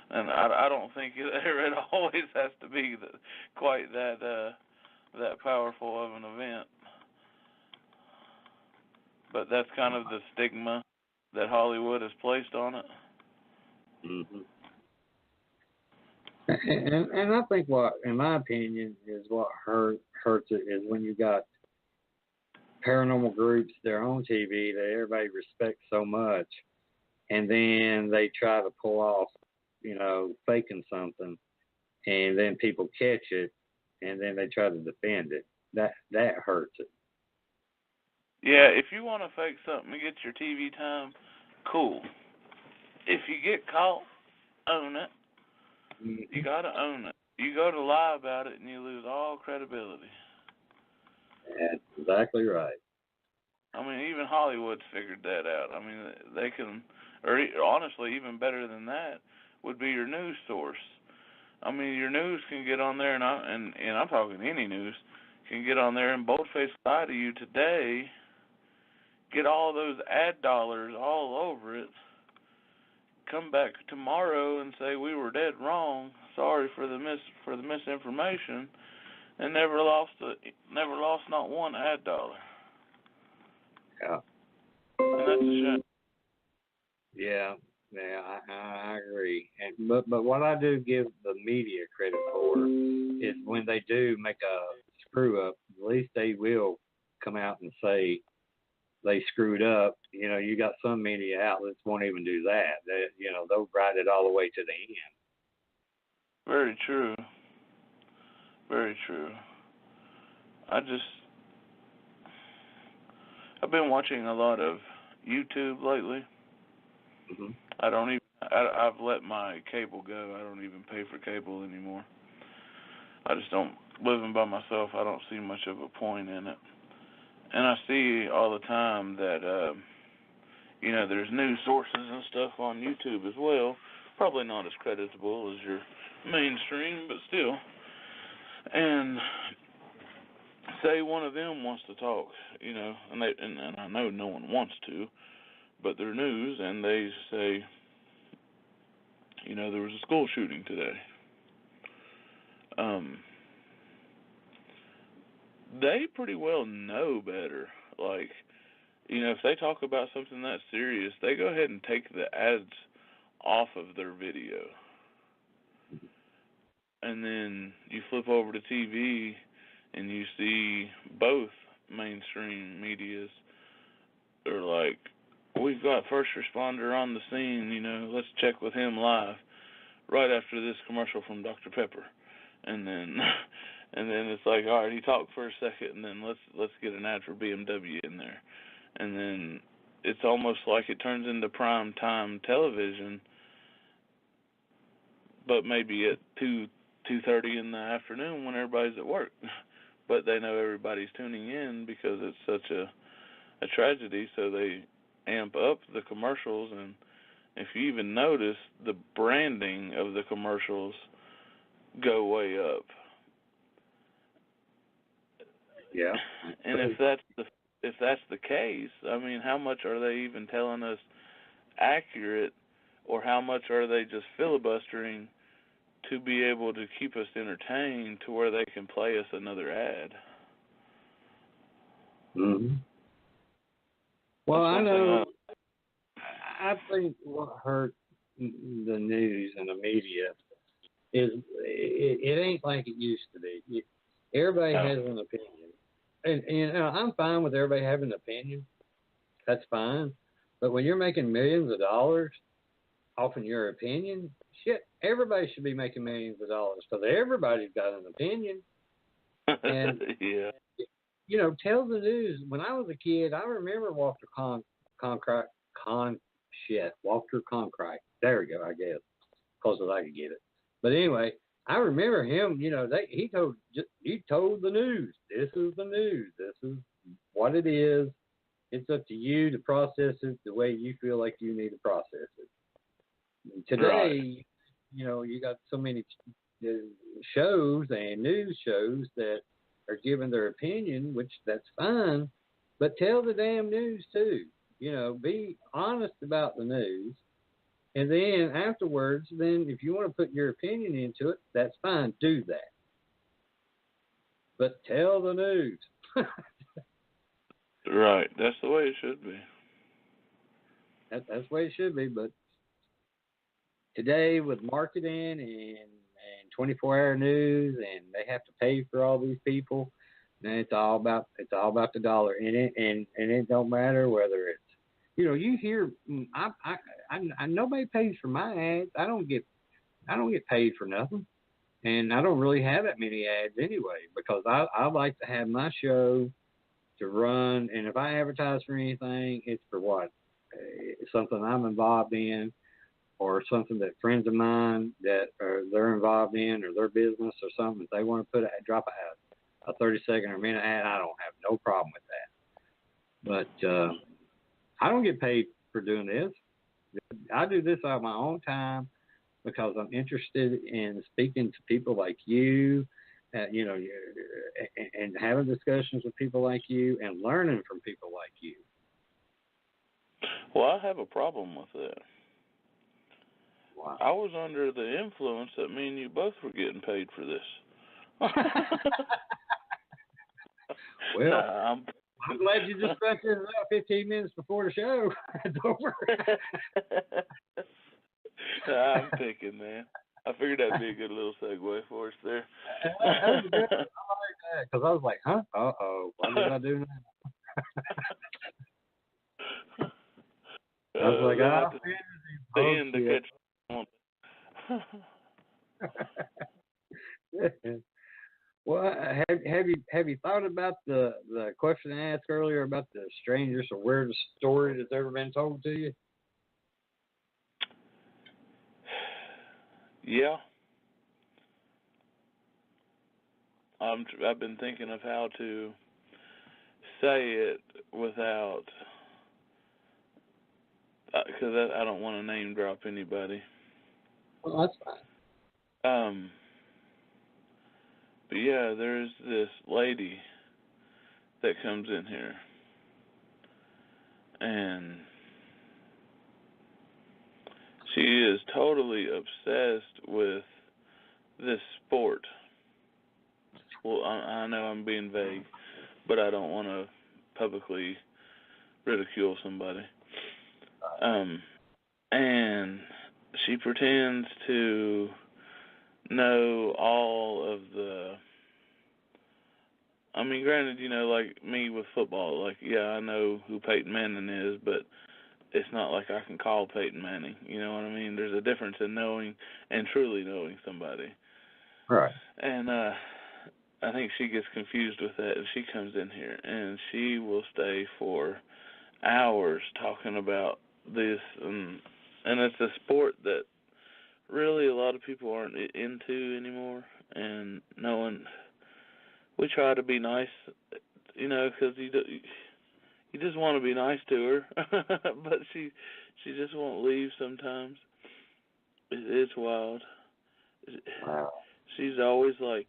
And I don't think it always has to be quite that powerful of an event. But that's kind of the stigma that Hollywood has placed on it. Mm-hmm. And I think what, in my opinion, is what hurts it is when you got paranormal groups, they're on TV that everybody respects so much, and then they try to pull off, faking something, and then people catch it, and then they try to defend it. That hurts it. Yeah, if you want to fake something to get your TV time, cool. If you get caught, own it. You got to own it. You go to lie about it and you lose all credibility. That's exactly right. Even Hollywood's figured that out. They can, or honestly, even better than that would be your news source. Your news can get on there, and I'm talking any news, can get on there and boldface lie to you today, get all those ad dollars all over it, come back tomorrow and say we were dead wrong, sorry for the misinformation, and never lost not one ad dollar. Yeah. And that's a shame. Yeah, I agree. But what I do give the media credit for is when they do make a screw up, at least they will come out and say they screwed up. You know, you got some media outlets won't even do that. They'll ride it all the way to the end. Very true. Very true. I've been watching a lot of YouTube lately. Mm-hmm. I've let my cable go. I don't even pay for cable anymore. I just don't, living by myself, I don't see much of a point in it. And I see all the time that, there's news sources and stuff on YouTube as well. Probably not as creditable as your mainstream, but still. And say one of them wants to talk, and I know no one wants to, but they're news, and they say, there was a school shooting today. They pretty well know better. Like, if they talk about something that serious, they go ahead and take the ads off of their video. And then you flip over to TV and you see both mainstream medias. They're like, we've got first responder on the scene, let's check with him live right after this commercial from Dr. Pepper. And then it's like, all right, he talked for a second, and then let's get an ad for BMW in there. And then it's almost like it turns into prime time television, but maybe at 2:30 in the afternoon when everybody's at work. But they know everybody's tuning in because it's such a tragedy, so they amp up the commercials. And if you even notice, the branding of the commercials go way up. Yeah. And if that's the case, I mean, how much are they even telling us accurate, or how much are they just filibustering to be able to keep us entertained to where they can play us another ad? Mm-hmm. Well, I know. I think what hurt the news and the media is it ain't like it used to be. Everybody has an opinion, and I'm fine with everybody having an opinion. That's fine. But when you're making millions of dollars off of your opinion, shit, everybody should be making millions of dollars because everybody's got an opinion. And yeah. Tell the news. When I was a kid, I remember Walter Cronkite. There we go, I guess, close as I could get it. But anyway, I remember him. He told the news. This is the news. This is what it is. It's up to you to process it the way you feel like you need to process it. And today, you got so many shows and news shows that are giving their opinion, which that's fine, but tell the damn news too. Be honest about the news. And then afterwards, if you want to put your opinion into it, that's fine. Do that. But tell the news. Right. That's the way it should be. That's the way it should be. But today with marketing and 24-hour news, and they have to pay for all these people, and it's all about the dollar. And it don't matter whether it's, you hear, I nobody pays for my ads. I don't get paid for nothing, and I don't really have that many ads anyway because I like to have my show to run, and if I advertise for anything, it's for what, something I'm involved in, or something that friends of mine that they're involved in, or their business or something. If they want to drop a 30-second or minute ad, I don't have no problem with that. But I don't get paid for doing this. I do this out of my own time because I'm interested in speaking to people like you, and having discussions with people like you and learning from people like you. Well, I have a problem with that. Wow. I was under the influence that me and you both were getting paid for this. Well, I'm I'm glad you just stretched this out 15 minutes before the show. It's over. I'm picking, man. I figured that'd be a good little segue for us there. That was good. I like that because I was like, huh? Uh-oh. What did I do now? I was like, the end to catch. Well, have you thought about the question I asked earlier about the strangest or weirdest story that's ever been told to you? Yeah. I've been thinking of how to say it without, because I don't want to name drop anybody. Well, that's fine. But yeah, there's this lady that comes in here, and she is totally obsessed with this sport. Well, I know I'm being vague, but I don't want to publicly ridicule somebody. And she pretends to know all of the, I mean, granted, you know, like me with football, like, yeah, I know who Peyton Manning is, but it's not like I can call Peyton Manning, you know what I mean? There's a difference in knowing and truly knowing somebody. Right. And I think she gets confused with that, and she comes in here, and she will stay for hours talking about this, and it's a sport that really a lot of people aren't into anymore, and we try to be nice, you know, because you just want to be nice to her, but she just won't leave sometimes. It's wild. Wow. She's always like,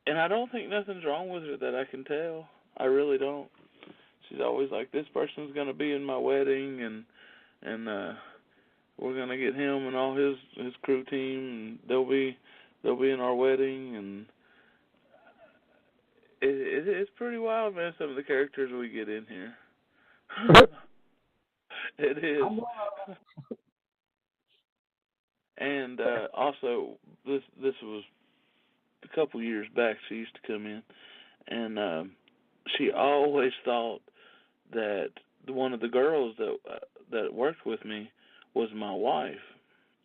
and I don't think nothing's wrong with her that I can tell. I really don't. She's always like, this person's going to be in my wedding, and we're going to get him and all his crew team, and they'll be in our wedding, and it's pretty wild, man, some of the characters we get in here. It is. And also, this was a couple years back. She used to come in, and she always thought that one of the girls that worked with me was my wife.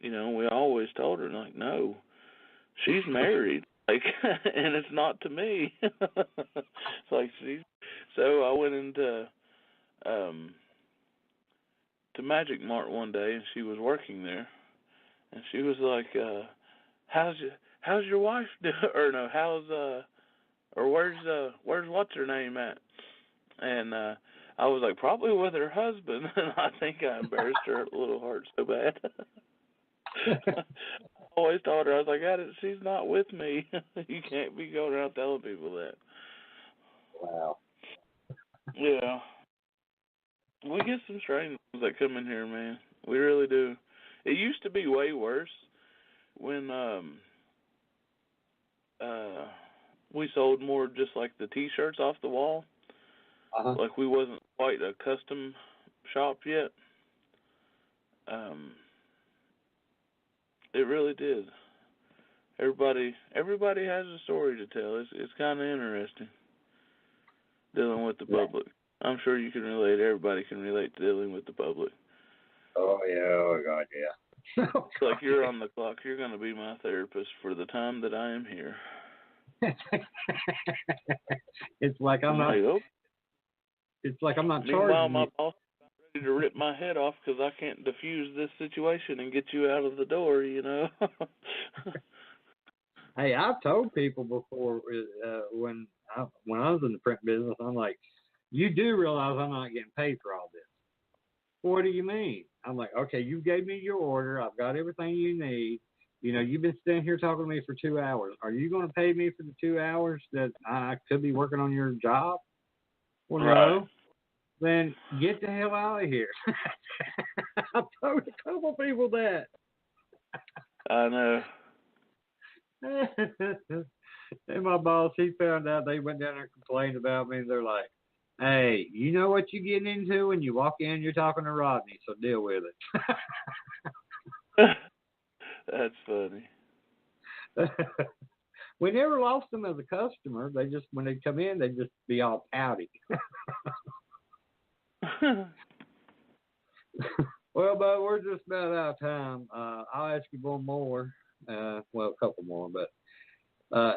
You know, we always told her, like, no, she's married. Like, and it's not to me. It's like so I went into to Magic Mart one day, and she was working there, and she was like, how's your wife doing? Or no, or where's what's her name at? And I was like, probably with her husband. And I think I embarrassed her little heart so bad. I always told her, I was like, she's not with me. You can't be going around telling people that. Wow. Yeah. We get some strange ones that come in here, man. We really do. It used to be way worse when we sold more just like the T-shirts off the wall. Uh-huh. Like we wasn't quite a custom shop yet. It really did. Everybody has a story to tell. It's kind of interesting dealing with the public. I'm sure you can relate. Everybody can relate to dealing with the public. Oh yeah, oh God, yeah. It's like you're on the clock. You're going to be my therapist for the time that I am here. It's like I'm not. It's like I'm not charging. Meanwhile, my boss is ready to rip my head off because I can't diffuse this situation and get you out of the door. You know. Hey, I've told people before when I was in the print business, I'm like, you do realize I'm not getting paid for all this. What do you mean? I'm like, okay, you gave me your order. I've got everything you need. You know, you've been standing here talking to me for 2 hours. Are you going to pay me for the 2 hours that I could be working on your job? Well, no. Then get the hell out of here. I've told a couple people that. I know. And my boss, he found out they went down there and complained about me. And they're like, hey, you know what you're getting into when you walk in, you're talking to Rodney, so deal with it. That's funny. We never lost them as a customer. They just, when they come in, they just be all pouty. Well, but we're just about out of time. I'll ask you one more. Well, a couple more, but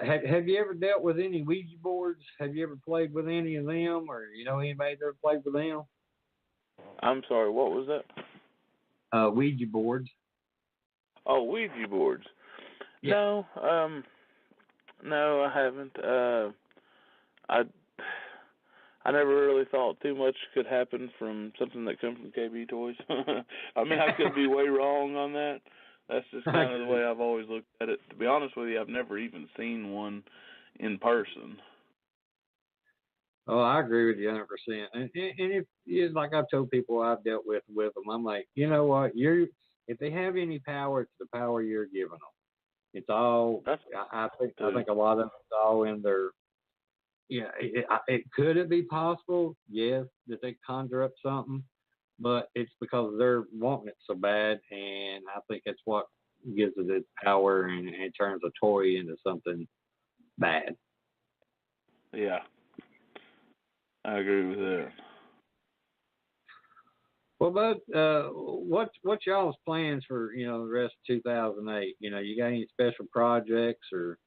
have you ever dealt with any Ouija boards? Have you ever played with any of them, or you know anybody that ever played with them? I'm sorry, what was that? Ouija boards. Oh, Ouija boards. Yeah. No, I haven't. I never really thought too much could happen from something that comes from KB Toys. I mean, I could be way wrong on that. That's just kind of the way I've always looked at it. To be honest with you, I've never even seen one in person. Oh, I agree with you 100%. And if, like I've told people I've dealt with them, I'm like, you know what? If they have any power, it's the power you're giving them. It's all. I think a lot of it's all in their. Yeah, could it be possible? Yes, that they conjure up something, but it's because they're wanting it so bad, and I think that's what gives it its power, and it turns a toy into something bad. Yeah, I agree with that. Well, but what's y'all's plans for the rest of 2008? You got any special projects or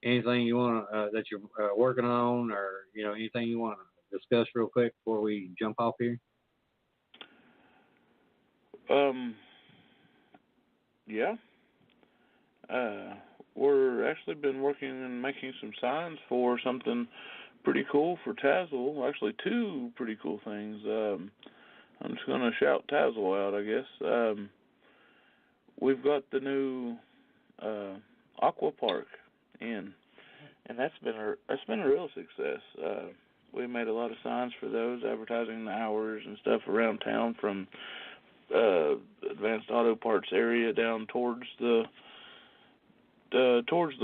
anything you want that you're working on, or anything you want to discuss real quick before we jump off here? Yeah. We're actually been working and making some signs for something pretty cool for Tazewell. Actually, two pretty cool things. I'm just gonna shout Tazewell out, I guess. We've got the new Aqua Park in, and that's been a real success. We made a lot of signs for those, advertising the hours and stuff around town, from Advanced Auto Parts area down towards the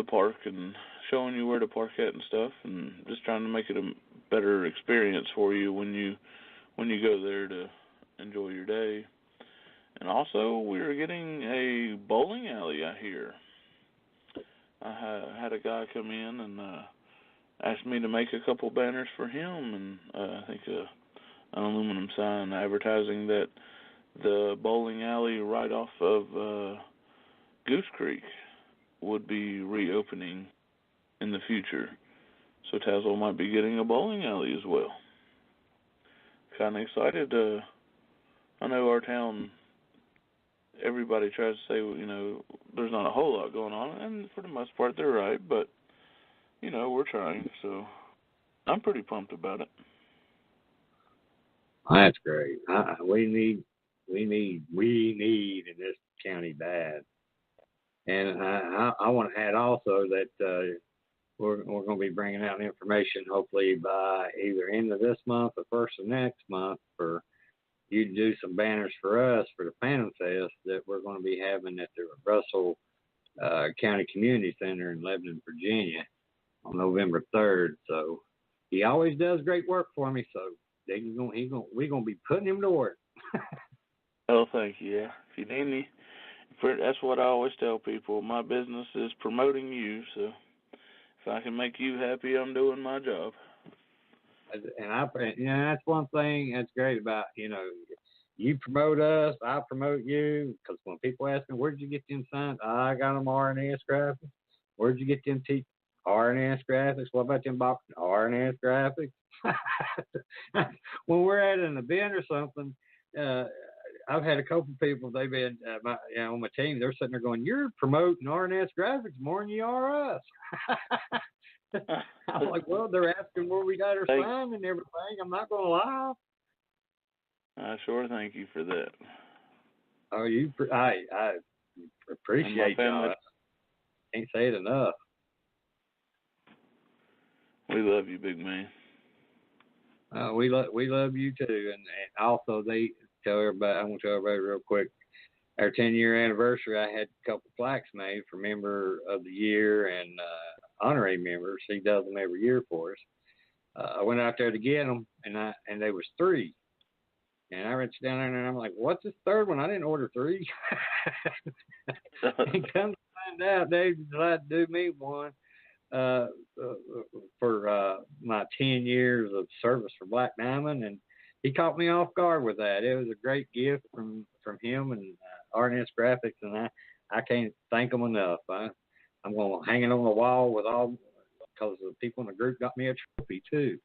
park, and showing you where to park at and stuff, and just trying to make it a better experience for you when you go there to enjoy your day. And also, we're getting a bowling alley out here. I had a guy come in and asked me to make a couple banners for him, and I think an aluminum sign advertising that the bowling alley right off of Goose Creek would be reopening in the future. So Tazewell might be getting a bowling alley as well. Kind of excited. I know our town, everybody tries to say, there's not a whole lot going on, and for the most part they're right, but, we're trying, so I'm pretty pumped about it. That's great. We need in this county bad. And I want to add also that we're going to be bringing out information hopefully by either end of this month or first of next month for you to do some banners for us for the Phantom Fest that we're going to be having at the Russell County Community Center in Lebanon, Virginia on November 3rd. So he always does great work for me. So we're going to be putting him to work. Oh, thank you. Yeah. If you need me, that's what I always tell people. My business is promoting you, so if I can make you happy, I'm doing my job. And that's one thing that's great about, you promote us, I promote you, because when people ask me, where'd you get them signs? I got them R&S Graphics. Where'd you get them R&S Graphics? What about them boxes? R&S Graphics. When we're at an event or something, I've had a couple people, they've been on my team, they're sitting there going, you're promoting R&S Graphics more than you are us. I'm like, well, they're asking where we got our sign and everything. I'm not going to lie. I sure thank you for that. Oh, I appreciate that. Can't say it enough. We love you, big man. We love you too, and also they tell everybody. I want to tell everybody real quick. Our 10-year anniversary, I had a couple plaques made for Member of the Year and honorary members. He does them every year for us. I went out there to get them, and there was 3. And I reached down there and I'm like, what's this third one? I didn't order 3. And come to find out, they decided to do me one for my 10 years of service for Black Diamond. And he caught me off guard with that. It was a great gift from him and RNS Graphics, and I can't thank them enough. I'm going to hang it on the wall because the people in the group got me a trophy too.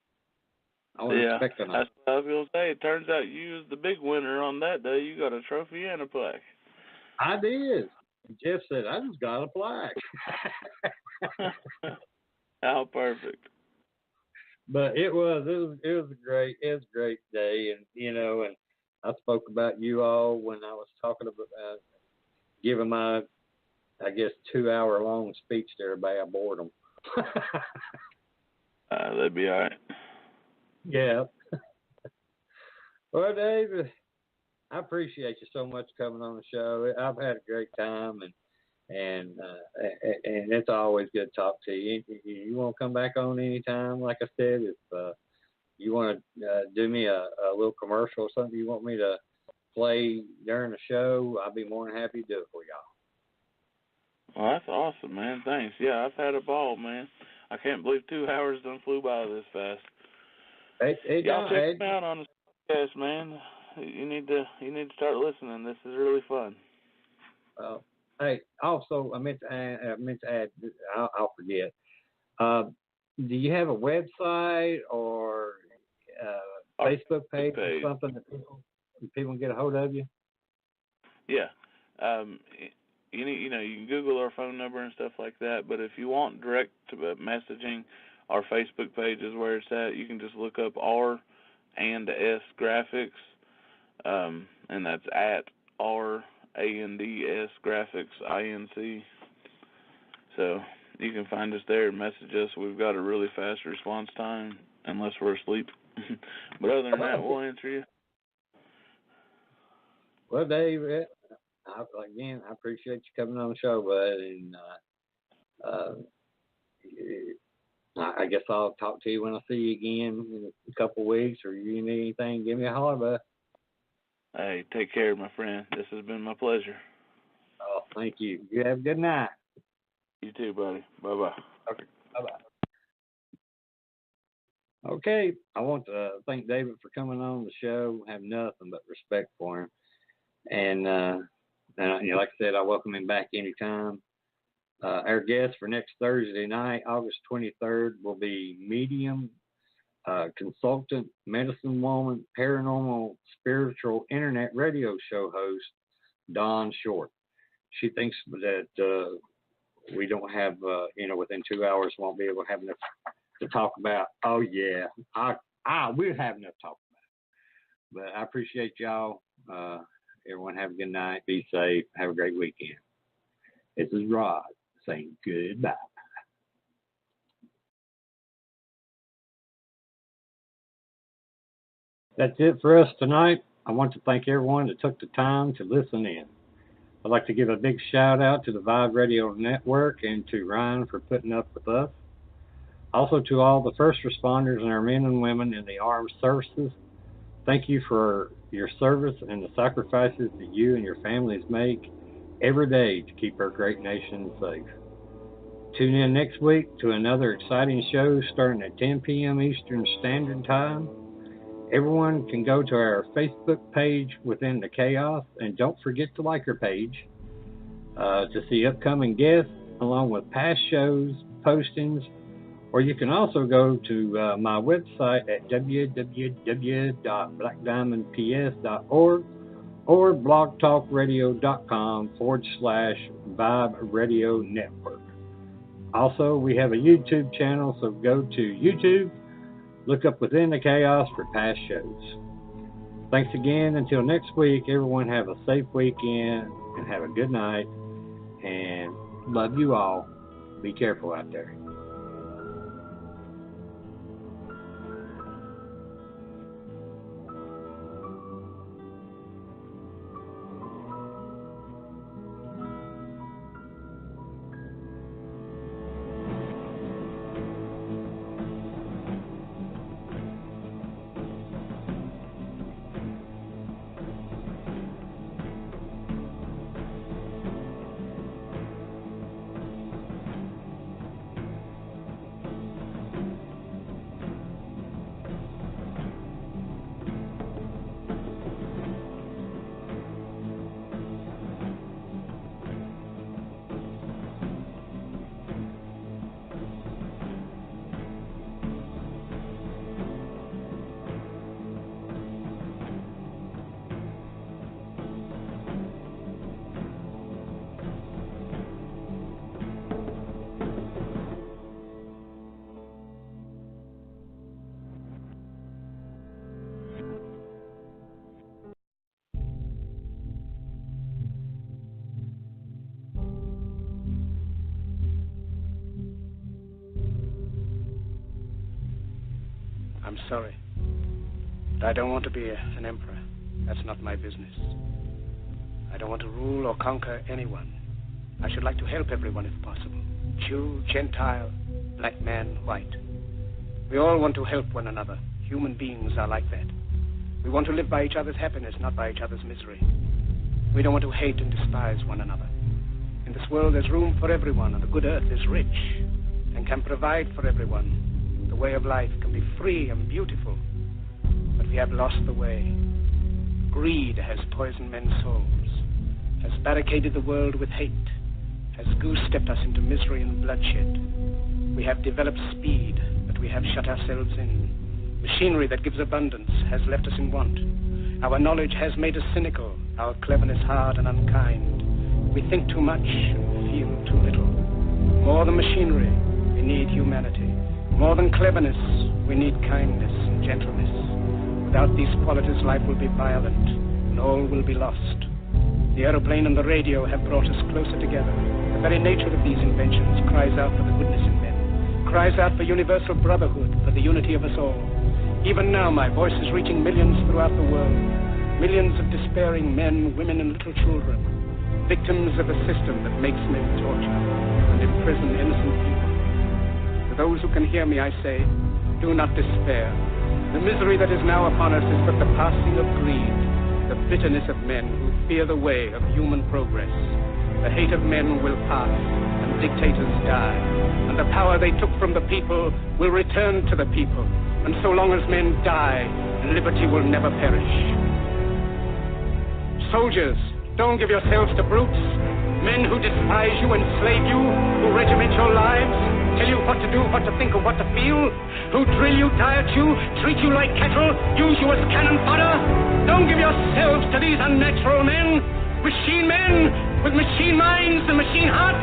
I wasn't expecting that. That's what I was going to say. It turns out you was the big winner on that day. You got a trophy and a plaque. I did. Jeff said, I just got a plaque. How perfect. But it was a great day, and and I spoke about you all when I was talking about giving my, I guess, 2-hour-long speech to everybody. I bored them. That'd be all right. Yeah. Well, Dave, I appreciate you so much coming on the show. I've had a great time, and it's always good to talk to you. You want to come back on anytime? Like I said, if you want to do me a little commercial or something you want me to play during the show, I'll be more than happy to do it for y'all. Well, that's awesome, man. Thanks. Yeah, I've had a ball, man. I can't believe 2 hours done flew by this fast. Y'all check them out on the podcast, man. You need to start listening. This is really fun. Hey, also I meant to add. I'll forget. Do you have a website or Facebook page or something that people can get a hold of you? Yeah. You can Google our phone number and stuff like that. But if you want direct messaging, our Facebook page is where it's at. You can just look up R and S Graphics, and that's at RANDS Graphics INC. So you can find us there and message us. We've got a really fast response time, unless we're asleep. But other than that, we'll answer you. Well, Dave, again, I appreciate you coming on the show, bud, and I guess I'll talk to you when I see you again in a couple of weeks, or you need anything, give me a holler, bud. Hey, take care, my friend. This has been my pleasure. Oh, thank you. You have a good night. You too, buddy. Bye-bye. Okay, bye-bye. Okay, I want to thank David for coming on the show. I have nothing but respect for him. And like I said, I welcome him back anytime. Our guest for next Thursday night, August 23rd, will be medium, consultant, medicine woman, paranormal, spiritual internet radio show host, Dawn Short. She thinks that we don't have, within 2 hours, won't be able to have enough to talk about. Oh, yeah, we'll have enough to talk about. But I appreciate y'all. Everyone have a good night. Be safe. Have a great weekend. This is Rod saying goodbye. That's it for us tonight. I want to thank everyone that took the time to listen in. I'd like to give a big shout out to the Vibe Radio Network and to Ryan for putting up with us. Also to all the first responders and our men and women in the armed services. Thank you for your service and the sacrifices that you and your families make every day to keep our great nation safe. Tune in next week to another exciting show starting at 10 p.m. Eastern Standard Time. Everyone can go to our Facebook page Within the Chaos, and don't forget to like our page to see upcoming guests along with past shows, postings, or you can also go to my website at www.blackdiamondps.org or blogtalkradio.com/Vibe Radio Network. Also, we have a YouTube channel, so go to YouTube, look up Within the Chaos for past shows. Thanks again. Until next week, everyone have a safe weekend and have a good night. And love you all. Be careful out there. I'm sorry. But I don't want to be an emperor. That's not my business. I don't want to rule or conquer anyone. I should like to help everyone if possible. Jew, Gentile, black man, white. We all want to help one another. Human beings are like that. We want to live by each other's happiness, not by each other's misery. We don't want to hate and despise one another. In this world, there's room for everyone, and the good earth is rich and can provide for everyone. The way of life can be free and beautiful, but we have lost the way. Greed has poisoned men's souls, has barricaded the world with hate, has goose-stepped us into misery and bloodshed. We have developed speed, but we have shut ourselves in. Machinery that gives abundance has left us in want. Our knowledge has made us cynical, our cleverness hard and unkind. We think too much and feel too little. More than machinery, we need humanity. More than cleverness, we need kindness and gentleness. Without these qualities, life will be violent, and all will be lost. The aeroplane and the radio have brought us closer together. The very nature of these inventions cries out for the goodness in men, cries out for universal brotherhood, for the unity of us all. Even now, my voice is reaching millions throughout the world, millions of despairing men, women, and little children, victims of a system that makes men torture and imprison innocent people. To those who can hear me, I say, do not despair. The misery that is now upon us is but the passing of greed, the bitterness of men who fear the way of human progress. The hate of men will pass, and dictators die, and the power they took from the people will return to the people. And so long as men die, liberty will never perish. Soldiers, don't give yourselves to brutes, men who despise you, enslave you, who regiment your lives, tell you what to do, what to think, or what to feel, who drill you, diet you, treat you like cattle, use you as cannon fodder. Don't give yourselves to these unnatural men, machine men with machine minds and machine hearts.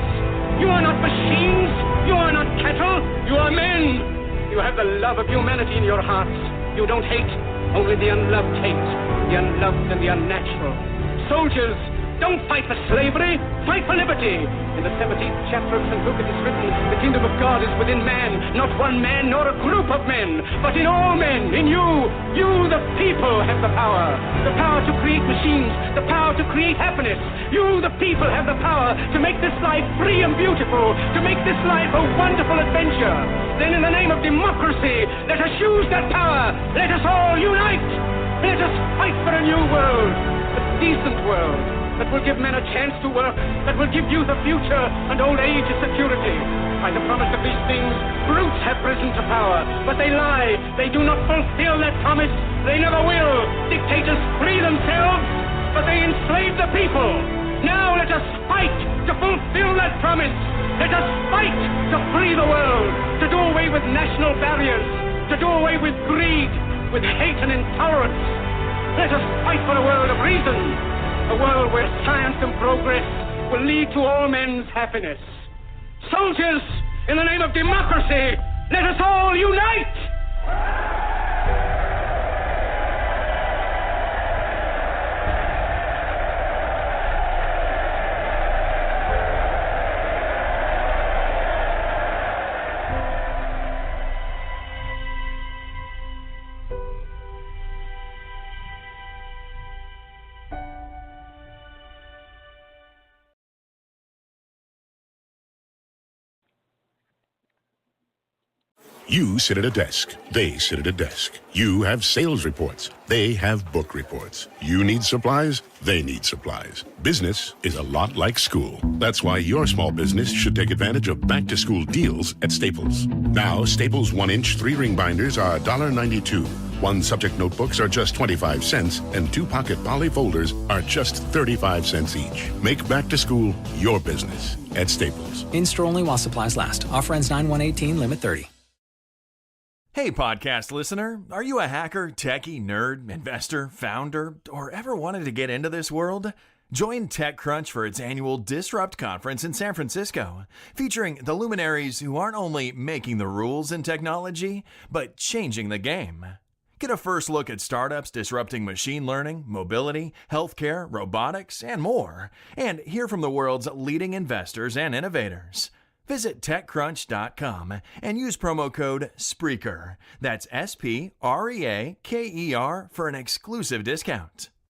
You are not machines, you are not cattle, you are men. You have the love of humanity in your hearts. You don't hate, only the unloved hate, the unloved and the unnatural. Soldiers, don't fight for slavery, fight for liberty. In the 17th chapter of St. Luke it is written, the kingdom of God is within man, not one man nor a group of men, but in all men, in you. You, the people, have the power to create machines, the power to create happiness. You, the people, have the power to make this life free and beautiful, to make this life a wonderful adventure. Then in the name of democracy, let us use that power. Let us all unite. Let us fight for a new world, a decent world, that will give men a chance to work, that will give youth a future and old age a security. By the promise of these things, brutes have risen to power, but they lie. They do not fulfill that promise. They never will. Dictators free themselves, but they enslave the people. Now let us fight to fulfill that promise. Let us fight to free the world, to do away with national barriers, to do away with greed, with hate and intolerance. Let us fight for a world of reason, a world where science and progress will lead to all men's happiness. Soldiers, in the name of democracy, let us all unite! You sit at a desk. They sit at a desk. You have sales reports. They have book reports. You need supplies. They need supplies. Business is a lot like school. That's why your small business should take advantage of back-to-school deals at Staples. Now, Staples 1-inch 3-ring binders are $1.92. 1-subject notebooks are just 25 cents, and 2-pocket poly folders are just 35 cents each. Make back-to-school your business at Staples. In-store only while supplies last. Offer ends 9/1/18, limit 30. Hey, podcast listener. Are you a hacker, techie, nerd, investor, founder, or ever wanted to get into this world? Join TechCrunch for its annual Disrupt conference in San Francisco, featuring the luminaries who aren't only making the rules in technology, but changing the game. Get a first look at startups disrupting machine learning, mobility, healthcare, robotics, and more, and hear from the world's leading investors and innovators. Visit TechCrunch.com and use promo code SPREAKER. That's SPREAKER for an exclusive discount.